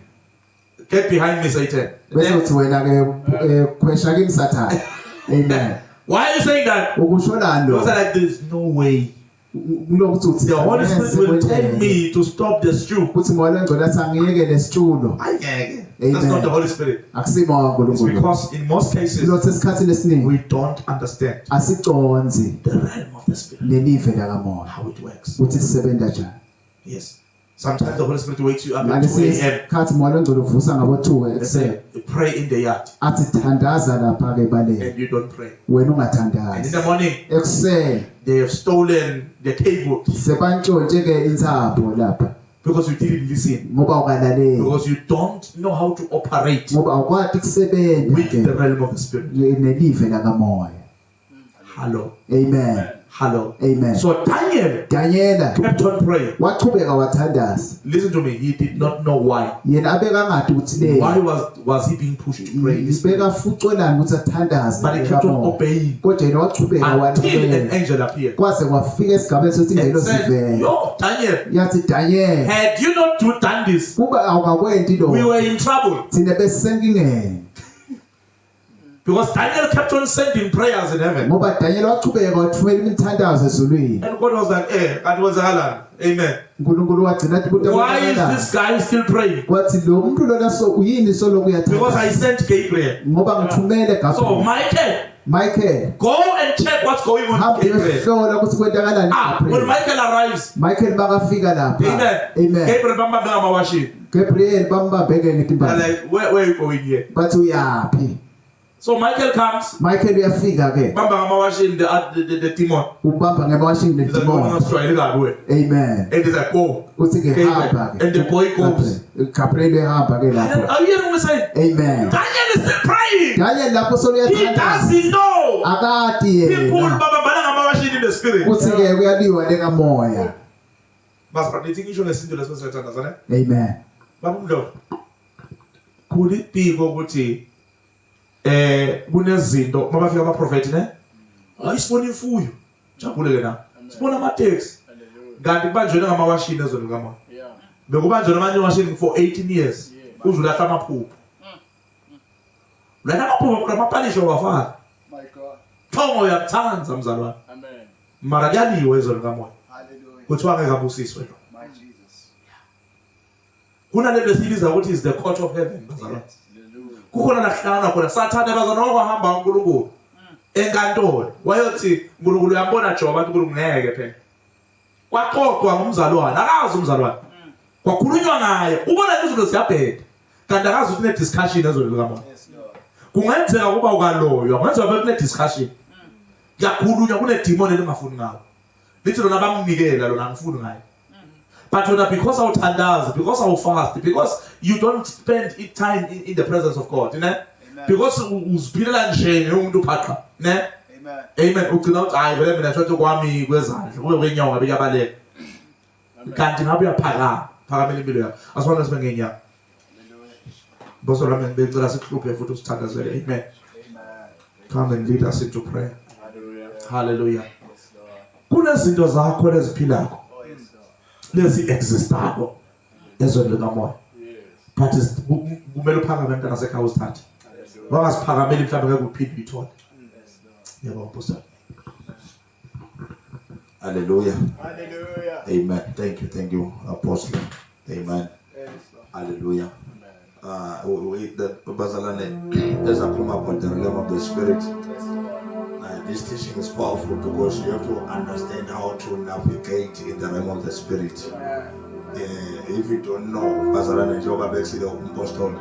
get behind me, Satan. Bese Then, uthi wena ke khwesha kimi Sathane. Amen. why are you saying that? Ukusholani Because lo? like there's no way. Kulokuthi uthi The Holy Spirit will tell me to stop the stew. ukuthi Moya Ngcwele athi angiyekele isitulo. That's not the Holy Spirit. Akusimo It's uNkulunkulu. because in most cases Kulothi esikhathini esiningi we don't understand asiconzi the realm of the Spirit, lelive lakamoya how it works. ukuthi sisebenza njani. Yes. Sometimes the Holy Spirit wakes you up at 2 Ngalesi a.m. sikhathi Moya Ngcwele uvusa ngabo 2 and ekuseni. say, pray in the yard, Athi thandaza lapha ke baleni. and you don't pray. Wena And in ungathandazi. the morning, Ekuseni they have stolen the cable sebantshontshe ke insapho lapha. Because you didn't listen. ngoba awukalaleli Because you don't know how to operate ngoba awukwazi ukusebenza with the realm of the spirit. nelive lakamoya. Hello. Amen. Hello. Amen. So Daniel Daniela kept on praying. waqhubeka wathandaza. Listen to me. He did not know why. Yena abeka ngathi ukuthi Why le was he being pushed to pray? ibeka fuqelana ukuthi athandaze. But he kept on obeying Kodwa yena waqhubeka until an wathi angel appeared kwaze kwafika esigabeni sokuthi and ingelo said, sivele. "Yo, Daniel, Yathi Daniel had you not done this, kuba awukakwenti lo we were in trouble." thina besisenkingeni. Because Daniel kept on sending prayers in heaven. Ngoba Daniel waqhubeka wathumela imithandazo ezulwini. And God was like, kanti wenzakalani? Amen. uNkulunkulu wagcina athi Why is this guy still praying? kwathi lo muntu lona so uyini solo Because I kuyathandaza sent Gabriel. ngoba ngithumele So Gabriel. Michael, go and check what's going on hambe with Gabriel. hlola ukuthi kwenzakalani When Michael arrives, Michael bakafika lapha. Amen. Gabriel bambambe ngamawashini. Gabriel bambabheke They're ngetimbali like, where are you going here? bathi uyaphi. So Michael comes, Michael uyafika ke bamba ngamawashini the demon. ubamba ngemawashini He's like, demon. destroy the Amen. And he's like, go. uthi ke hamba ke And the boy goes. Gabriel ehamba ke lapho. Are you hearing what I'm saying? Amen. Daniel is still praying. Daniel lapho so He uyathandaza doesn't know. akati People yena babambana ngamawashini in the spirit. uthi ke kuyaliwa lekamoya. Mas nithi ngisho ngesinto lesizothandaza ne? Amen. Babumlo. Could it be ukuthi kunezinto mabafika abaprofeti ne? Ayisibona imfuyo. Jabuleke na. Sibona amateksi. Kanti kubanjwe ngamawashini ezweni likamoya. Bekubanjwe namanye amashini for 18 years. Uzulahla amaphupho. Lana amaphupho ngamapanisho wafaka. My God. Thongo yakuthanza mzalwane. Amen. Mara kuyaliwe ezweni likamoya. Hallelujah. Kuthiwa ngeke abusiswe. My Jesus. Kunalento esibiza ukuthi is the court of heaven mzalwane. Hallelujah. Kukhona nahlangana khona sathanda bazana okwahamba uNkulunkulu enkantolo wayothi uNkulunkulu uyambona Job athi uNkulunkulu ngeke phela kwaxoxwa ngumzalwane akazi umzalwane kwakhulunywa ngaye ubona izinto ziyabheda kanti akazi ukuthi ne discussion ezweni likamoya Yes, Lord. kungenzeka ukuba ukaloywa kungenzeka kube kune discussion yakhulunywa kune demon elingafuni ngawo lithi lona bamnikela lona angifuni ngaye. But because I uthandaza, because I fast, because you don't spend time in the presence of God, you know? Because uziphilela nje umuntu phaqha, ne? Amen. Amen. Ugcina uthi hayi vele mina shotho kwami kwezandla, kube kwenyawo ngabe kuyabaleka. Kanti ngabe uyaphakama, phakamela impilo yakho. Asibona sibe ngenyanga. Boso lami ngicela sihluphe futhi usithandazele. Amen. Amen. Come and lead us into prayer. Hallelujah. Hallelujah. Yes, Lord. Kunezinto zakho leziphilako. Oh, yes, Lord. Lezi existako ezweni likamoya. Yes. But kumele uphakame mntana sekhaya uzithathe. Hallelujah. Wangaziphakameli mhlawumbe ngeke uphinde uyithole. Yes, Lord. Yebo Apostle. Hallelujah. Hallelujah. Amen. Thank you, Apostle. Amen. Yes, Lord. Hallelujah. Amen. Bazalane, as I come upon the realm of the Spirit, Yes, Lord. this teaching is powerful because you have to understand how to navigate in the realm of the Spirit. If you don't know, Bazalane, njengoba bekusile umpostoli,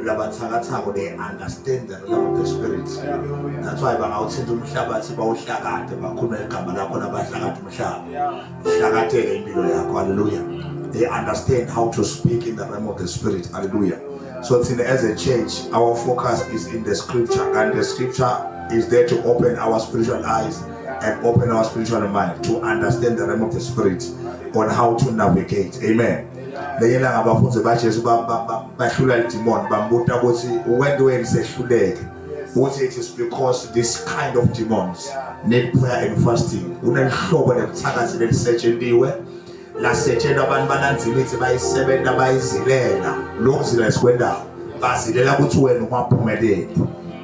labathakathako they understand the realm of the Spirit. Hallelujah. That's why bangawuthinta umhlabathi bawuhlakade bakhulume igama lakho nabahlakade umhlaba. Yeah. Hlakatele impilo yakho. Hallelujah. They understand how to speak in the realm of the Spirit. Hallelujah. So as a church, our focus is in the scripture, and the scripture is there to open our spiritual eyes and open our spiritual mind to understand the realm of the Spirit on how to navigate. Amen. Leyela ngabafunzi baJesu bahlula idemon bambuta ukuthi when do we sehluleke ukuthi it is because this kind of demons need prayer and fasting. Kunelihlobo lebuthakathi lelisetshenziswe lasetshenziswa abantu bananzima ukuthi bayisebenza bayizilela lokuzila sikwendawo bazilela ukuthi wena ungaphumeleli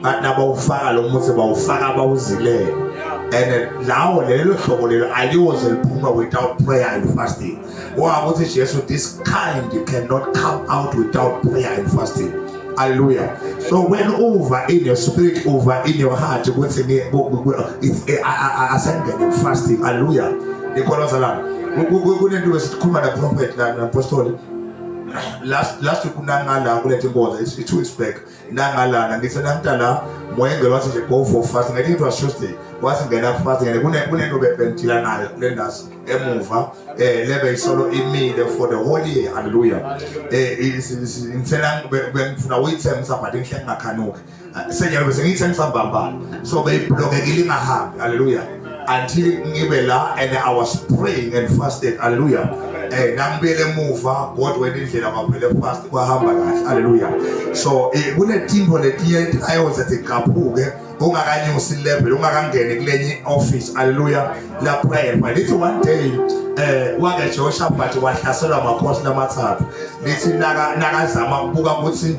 but nabawufaka lo muthi bawufaka bawuzilele and lawo lelo hlobo lelo aliyoze liphuma without prayer and fasting. Ngoba uthi Jesu this kind you cannot come out without prayer and fasting. Hallelujah. So when over in your spirit, over in your heart, it's ascending fasting. Hallelujah. Nicolas Alan. We couldn't do a command prophet and apostle. Last week nangala kulethe ingoza it's 2 weeks back nangala ngithi namntana moyengelo wathi go for fasting. I think it was Tuesday wasingena fasting and kunento bengithila nayo lendas emuva lebe isolo imile for the whole year. Hallelujah. Ngitsela bengifuna uyithengisa but ngihle ngakhanuki senyalo bese ngiyithengisa mbamba so beyiblokekile ingahambi. Hallelujah. Until ngibe la and I was praying and fasted. Hallelujah. Nangibele emuva God wena indlela kwaphela fast kwahamba kahle. Hallelujah. So kunetimbo letiye ayoza tikaphuke ungakanyusi level ungakangene kulenye office. Hallelujah. La prayer but it's one day wake Joshua but wahlaselwa amakhosi lamathathu lithi nakazama ukubuka ukuthi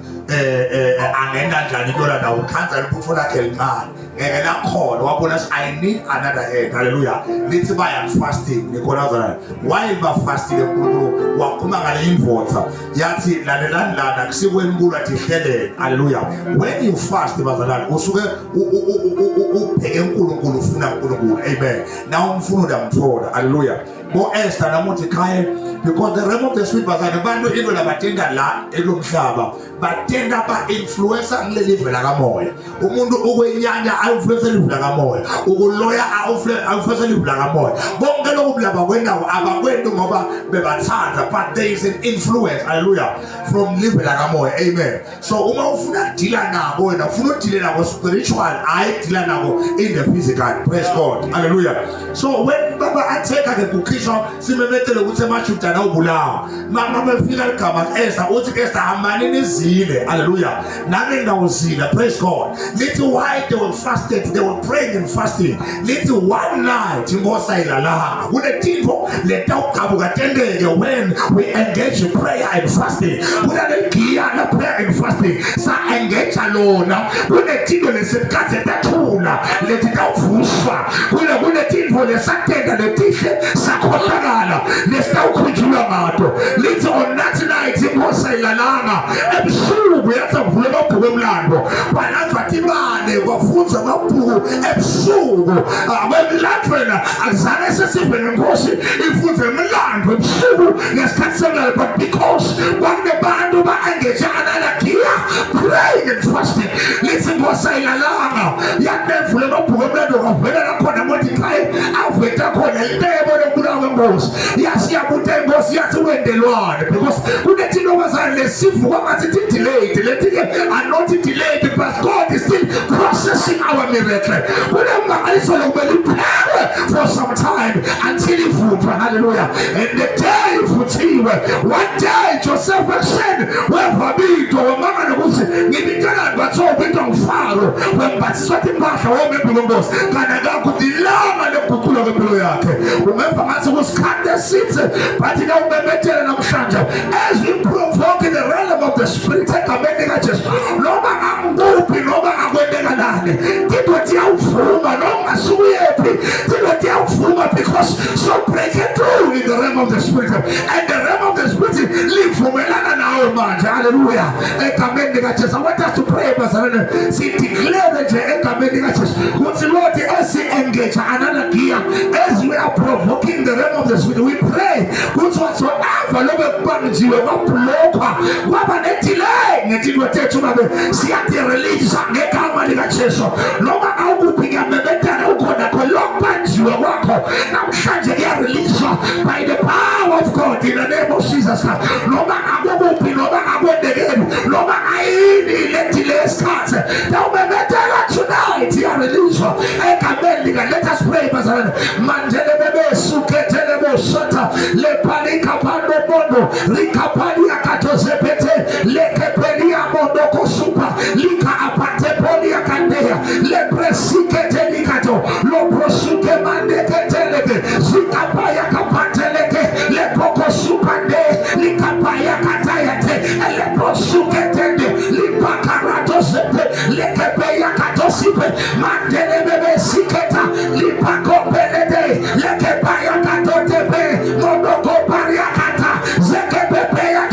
angenda njani kulola nawo ukhanza liphutho lakhe lincane ngeke lakhona wabona I need another head. Hallelujah. Lithi baya fasting nikhona while ba fasting enkulu wakhuma ngale invotha yathi lalelana kusikwenkulu athi helele. Hallelujah. When you fast bazalwane usuke ubheke uNkulunkulu ufuna uNkulunkulu. Amen. Now umfuna uyamthola. Hallelujah. Bo Esther namuthi khaya because the realm of the spirit bazalwane abantu into labatenda la elomhlaba batenda ba influencer ngileli vela kamoya. Umuntu ukwenyanya ayinfluencer livela kamoya, ukuloya ayinfluencer livela kamoya. Bonke lokubulaba kwendawo abakwentu ngoba bebathanda but there is an influence. Hallelujah. From livela kamoya. Amen. So uma ufuna deala nabo wena ufuna deala nabo spiritual I deala nabo in the physical. Praise God. Hallelujah. So when baba atheka ke kukhisha simemetele ukuthi majuda na ubulawa mama befika igama Esther uthi Esther hamani nizile. Hallelujah. Nami ngawuzila. Praise God. Little while they were fasted, they were praying and fasting. Little one night ingosa ilala kunetinto leta uqhabuka tendeke when we engage in prayer and fasting. Kunalegiya prayer and fasting sa engage alona kunetinto lesikhathe tathula lethi tawuvuswa kunetinto lesatenda letishe sakholakala lesitawukhunjulwa ngato. Lithi on that night ingosa ilalanga ebusuku yasavula amabhuku emlando banathi bane kwafunza amabhuku ebusuku abemlandweni azange sesive nenkosi ifunze emlando ebusuku ngesikhathi semali but because bakunebantu ba-engage analagiya praying and fasting. Lithi ingosa ilalanga yanevula amabhuku emlando kwavela lakhona Mordecai aveta khona intebo lokubulawa kwenkosi yasiyabuta inkosi yathi wendelwane because kunetinto bazana lesivu kwamathi delayed lethi are not delayed but God is still processing our miracle. Kunemangaliso lokumele uphele for some time until ivuthwa. Hallelujah. And the day ivuthiwe one day Joseph said wevabito wamanga nokuthi ngibingelani bathoba into ngifaro wembathiswa impahla womembi wenkosi kana kakudilama leguqulo kwempilo yakhe. Remember ngathi kusikhathi esithi bathi na umemethele namhlanje as we provoke in the realm of the spirit egameni kaJesu noma ngakuphi noma ngakwendeka nani tidoti yawuvuma noma suyephi tidoti yawuvuma because so break it through in the realm of the spirit and the realm of the spirit livumelana nawe manje. Hallelujah. Egameni kaJesu I want us to pray bazalwane si declare nje egameni kaJesu ukuthi Lord as we engage another gear as we are provoking the realm of the spirit we pray ukuthi whatsoever lobe kubanjiwe kwablokwa kwaba nedelay ngetinto tethu babe siyati-release ngegama likaJesu noma awukuphi ngamemethana ukhona kholokubanjiwe kwakho namhlanje kuyareleaswa by the power of God in the name of Jesus. Noma akukuphi noma akwendekeni noma ayini ledelay esikhathi nawumemethana tonight iyareleaswa egameni lika. Let us pray bazalwane manjele bebe sukethele bosota lepalika pando bondo likapali akatozepete lekepelia mondo kosupa lika apate poli akandea lepresikete likato loprosuke mandeketelebe zikapaya kapateleke lepokosupande likapaya katayate leprosuketende lipakaratosete lekepeya katosipe mandele bebe siketa lipakopelede lekepaya katotepe mondo koparia kata zekepepeya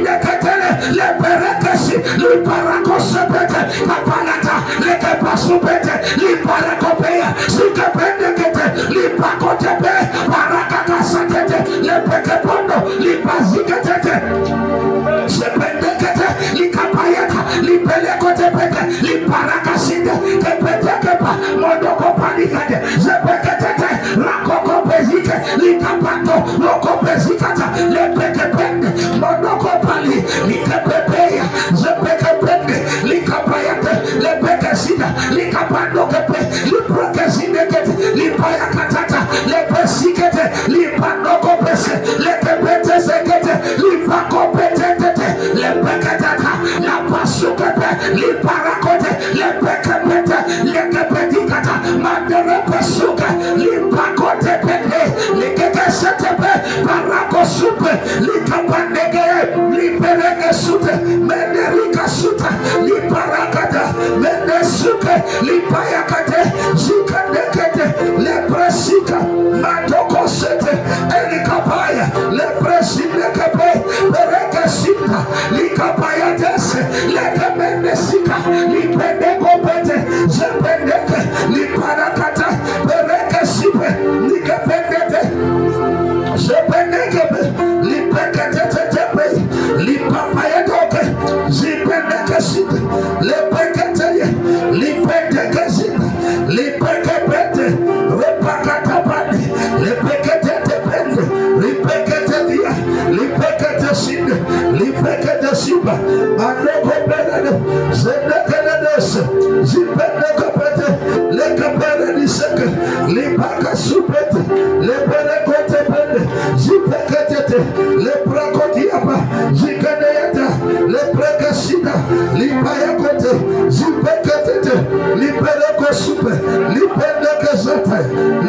indeketele leperekesi liparakosepete kapalata lekepasupete liparakopea sikependekete lipakotepe parakakasatete lepekepondo lipaziketete sependekete likapayaka lipelekotepete liparakasinde kepetekepa modokopanikade sepeketete rakokopezike likapato lokopezikata lepekepende monokopali likepepeya sepekepende likapayate lepekesida likapandokepe liprokesidekete lipayakatata lepesikete lipandokopese lekepetesekete lipakopetetete lepeketata lapasukepe liparakote lepekepete lekepedikata maderepesuke lipakotepete likekesetepe parakosupe likapandegeye liperekesute menderikasuta liparakata mendesuke lipayakate zikadekete lepresika matokosete elikapaya lepresindekepe perekesina likapayatese lekemendesika lipendekopete zependeke liparakata perekesipe likependete zependekebe lipeketetetepe lipapayadoke zipendekesite lepeketeye lipendekesite lipekepete repakatapane lepeketetepende lipeketedia lipeketesinde lipeketesiba andokopelede zedekeledese zipendekepete lekeperediseke lipakasupete leperekotepende zipeketete leprakotiapa zikedeyata leprekesida lipayakote zipeketete liperekosupe lipendekezete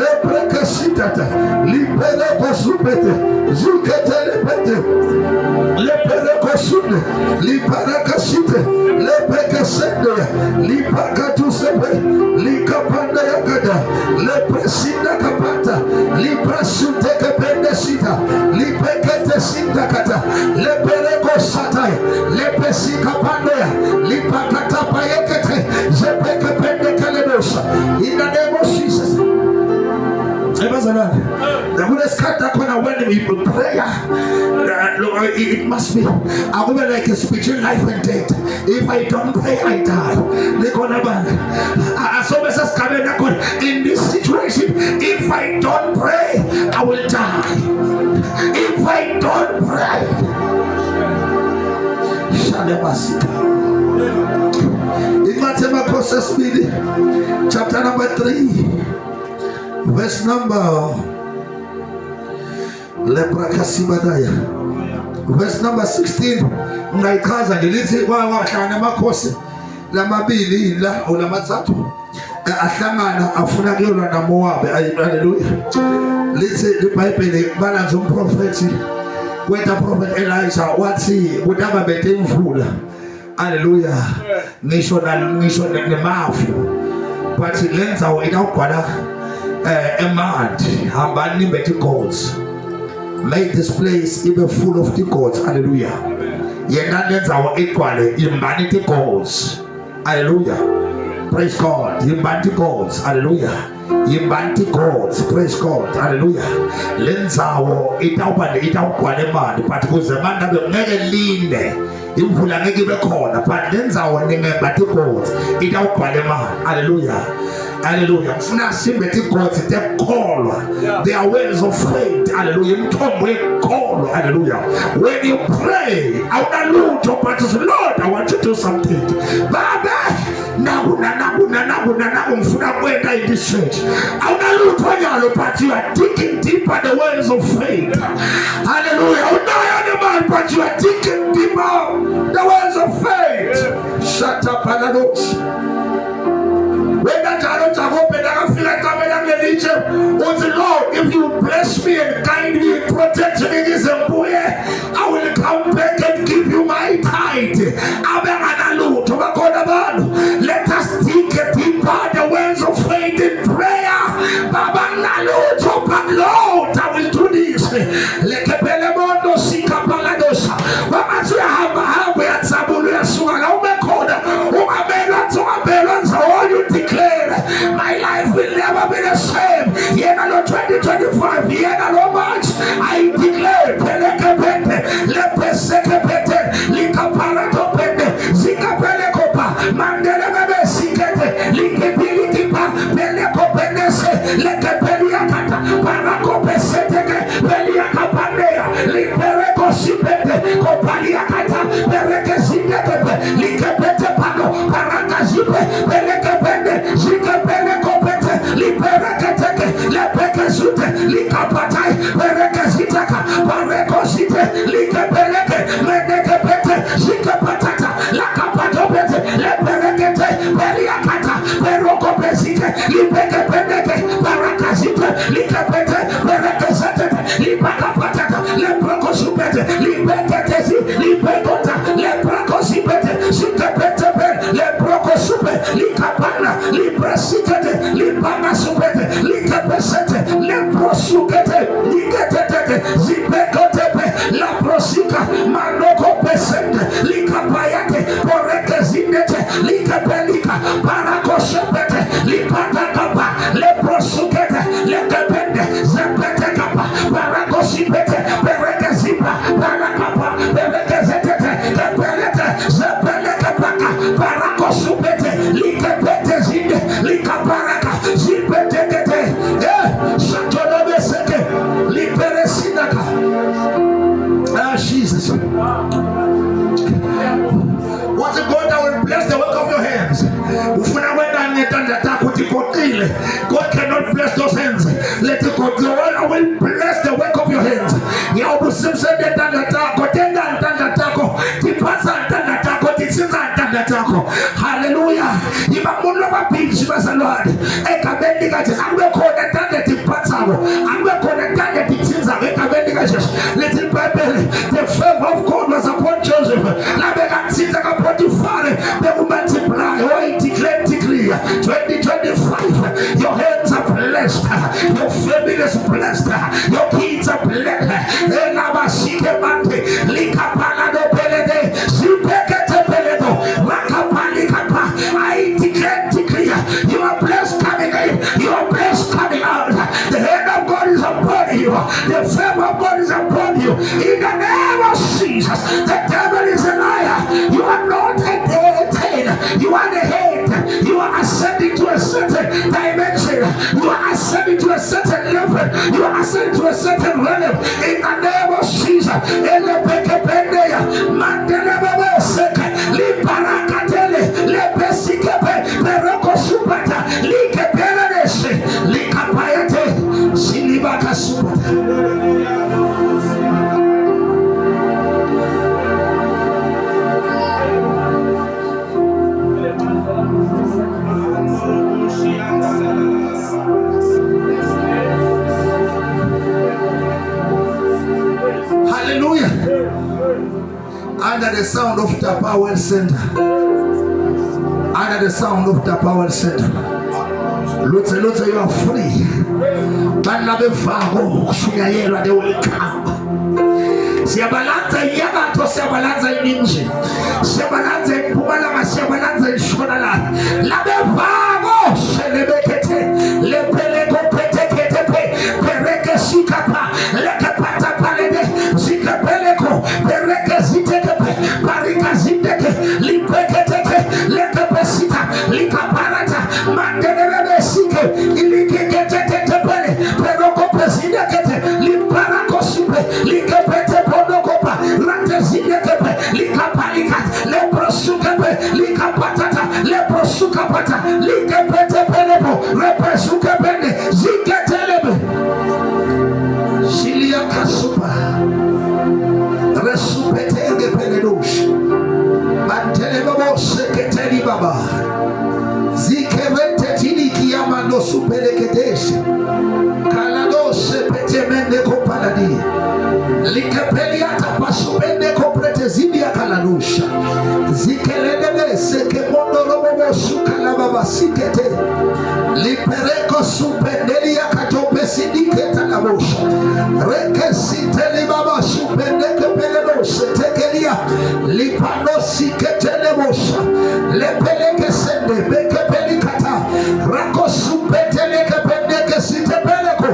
leprekesitata liperekosupete ziketelepete leperekosune liparakasite lepekesende lipakatusepe likapandayakada lepresinda kapata liprasutekependesita lipeketesindakata leperekosataya lepesikapandaya lipakatapayekete zepekependekeledosa in the name of Jesus. The goodest character when we pray, it must be like a spiritual life and death. If I don't pray, I die. In this situation, if I don't pray, I will die. If I don't pray, in Matthew chapter number 3, verse number verse number 16. Ngaikaza ngilithi wahlangana amakhosi lamabili la olamathathu ahlangana afuna kuyolwa naMowabi. Hallelujah. Lithi iBhayibheli balanza umprofeti kwetha prophet Elijah wathi kudaba bethe imvula. Hallelujah. Ngisho nemafu bathi lenza itawugcwala emanti hambani nimbethe gods. Make this place even full of the gods. Hallelujah. Yena lenza igcwale imbani the gods. Hallelujah. Praise God. Imbani gods. Hallelujah. Imbani gods. Praise God. Hallelujah. Lenzawo itawugcwala emanti but kuze manje ngeke linde imvula ngeke ibe khona but lenzawo ningembathi gods itawugcwala emanti. Hallelujah. Hallelujah. Funa simbethe gods tekholwa. They are ways of faith. Hallelujah. Mthombo wekholwa. Hallelujah. When you pray, awunalutho but Lord, I want you to do something. Baba, naku mfuna kwenda in this church. Awunalutho nyalo but you are digging deeper the ways of faith. Hallelujah. Awunayo man but you are digging deeper the ways of faith. Shut up, Palados. When that child open, I feel like I'm in the nature. Oh, the Lord, if you bless me and guide me and protect me, I will come back and give you my tithe. Let us dig deeper the ways of faith in prayer. But Lord, I will do this. family. God cannot bless those hands. Let it go. God will bless the work of your hands. Hallelujah. The favor of God was upon Joseph. They will multiply. Oh, decree 2025. Your hands are blessed. Your family is blessed. Your kids are blessed. I decree you are blessed coming in. You are blessed coming out. The hand of God is upon you. The favor of God is upon you. In the name of Jesus, the devil is a liar. You are not a tail. You are the head. You are ascending to a certain dimension. You are ascending to a certain level. You are ascending to a certain realm. In the name of Jesus. Hallelujah. Under the sound of the Power Center. Under the sound of the Power Center. Luther, you are free. They will come. Siabalanza yabato siabalanza ininji. Siabalanza ipumala siabalanza ishonala. Labevago selebekete. Lepelego peteketepe. Pereke sikapa. Lekepata palede. Zikapeleko. Pereke zitekepe. Parika ziteke. Lipeketeke. Lekepesita. Likaparata. Mandelebe sike. Ilikeketepele. Peroko pesidekete. Limparako supe. Likepete. Leprosukapata, likepete pelebo, repesukapende, ziketelebe. Shilia kasupa, resupete engepeledosh, mantelebo seketeli baba, zikerete tini kiyama no supelekedesh, kaladose petemende kopaladi, likepeliata pasubende koprete zidia kaladusha, zikelebe sekemondo lobo sukala baba sikete, lipereko supendelia katope sidiketa labosha, reke siteli baba supendeke peledosha tekelia, lipano sikete lebosha, lepeleke sende beke pelikata, rako supeteleke pendeke sitepeleko,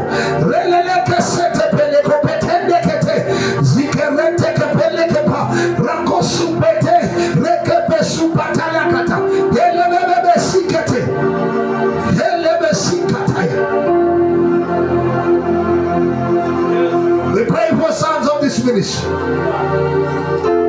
releleke setepeleko petendekete, zikerete kepeleke pa, rako supete, rekepe supatalakata, helebebe sikete, helebe sikataya. We pray for sons of this ministry.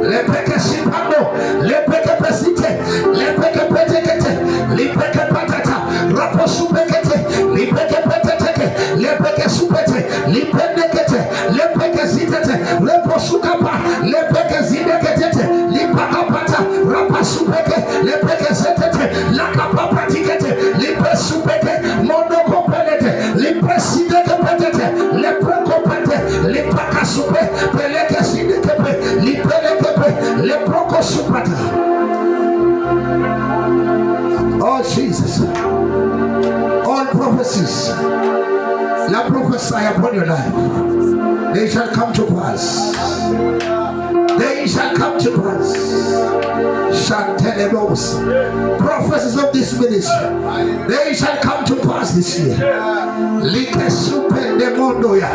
Lepeke sipando, lepeke pesite, lepeke petekete, lepeke patata, rapo supekete, lepeke peteteke, lepeke supete, lependekete, lepeke zitete, lepo sukapa, lepeke zidekete, lipaka pata, rapa supeke, lepeke zetete, lakapa patikete, lipe supeke, mondo kopelete, lipe sideke petete, lepreko pete, lipaka supe, peleke sideke, lipeleke leproko supata. Oh Jesus, all prophecies that prophesy upon your life, they shall come to pass. They shall come to pass. Shantelebos, prophecies of this ministry, they shall come to pass this year. Like super de mondoya,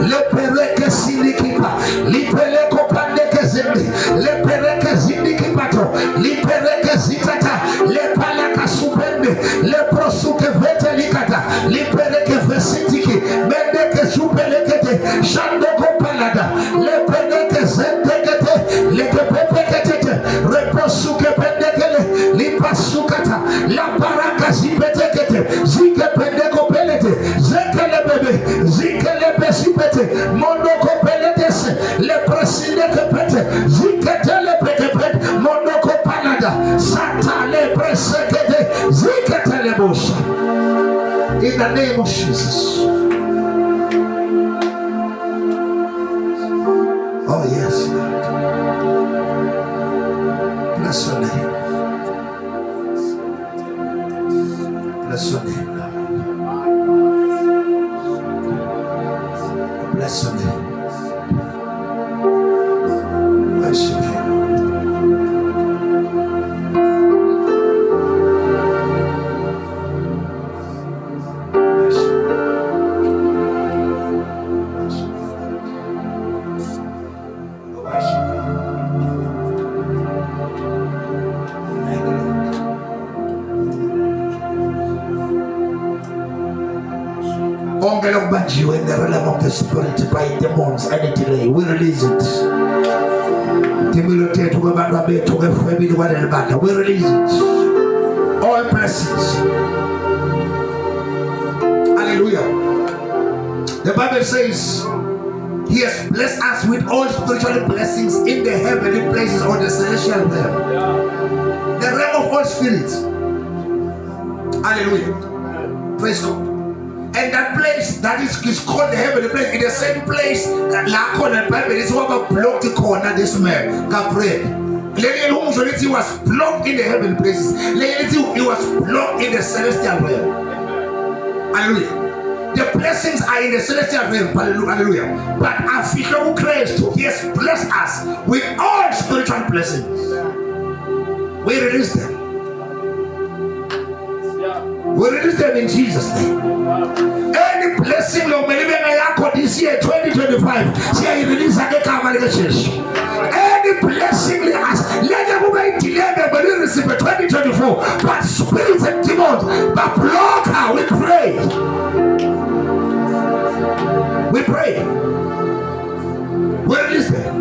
lepereke sindikipa, lipeleko pandeke zindi, lepereke zindikipato, lipereke zitata, lepalaka supende, leprosuke vetelikata, lipereke vesitiki, mendeke supelekete, shandoko palada, lepereke zendekete, lekepepekete, reprosuke pendekele, lipasukata, la paraka zipetekete, zikepende Satale presekete ziketelebosha. In the name of Jesus. Oh yes, Lord. Bless your name. Bless your name, Lord. Bless your name. Worship you. You in the realm of the spirit by demons, any delay, we release it. We release it. All blessings. Hallelujah. The Bible says He has blessed us with all spiritual blessings in the heavenly places or the celestial realm. The realm of all spirits. Hallelujah. Praise God. And that place that is called the heavenly place, in the same place that la called the Bible is what blocked the corner this man Gabriel. He was blocked in the heavenly places. He was blocked in the celestial realm. Hallelujah. The blessings are in the celestial realm. Hallelujah. But Africa Christ, He has blessed us with all spiritual blessings. We release them. We release them in Jesus' name. Any blessing of this year 2025, say release any blessing, let them delay them, but receive 2024. But spirits and demons, but block her. We pray. We pray. We release them.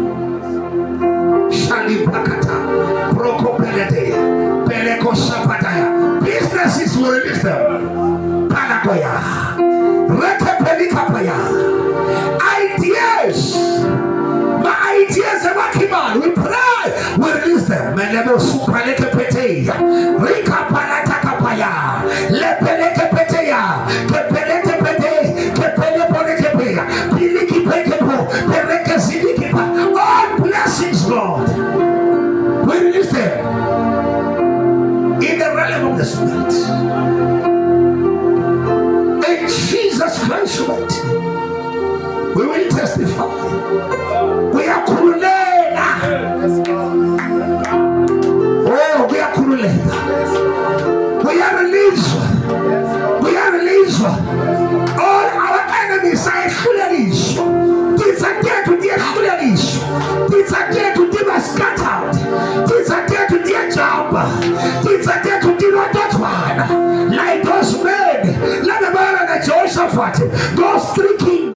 Shali Prakata, Proko Peletea, Peleko Shapataya. Businesses will release them. Panakoya, Rekepelikapaya. Ideas, my ideas are working on. We pray, we release them. Menebo Supalekepetea, Rika Panatakapaya, Lepelekepetea, Kepelekepete, Kepeleponekepea, Pilikipekepo, Perekezidikipa. All blessings, Lord. We release them in the realm of the Spirit. In Jesus Christ's mighty name, we will testify. We are Kurulena. Oh, we are Kurulena. We are released. We are released. All our enemies are released. These are there to be released. These are there to be scattered. These are there to be a job. These are there to be that one. Like those men. Let the man and the Jehoshaphat go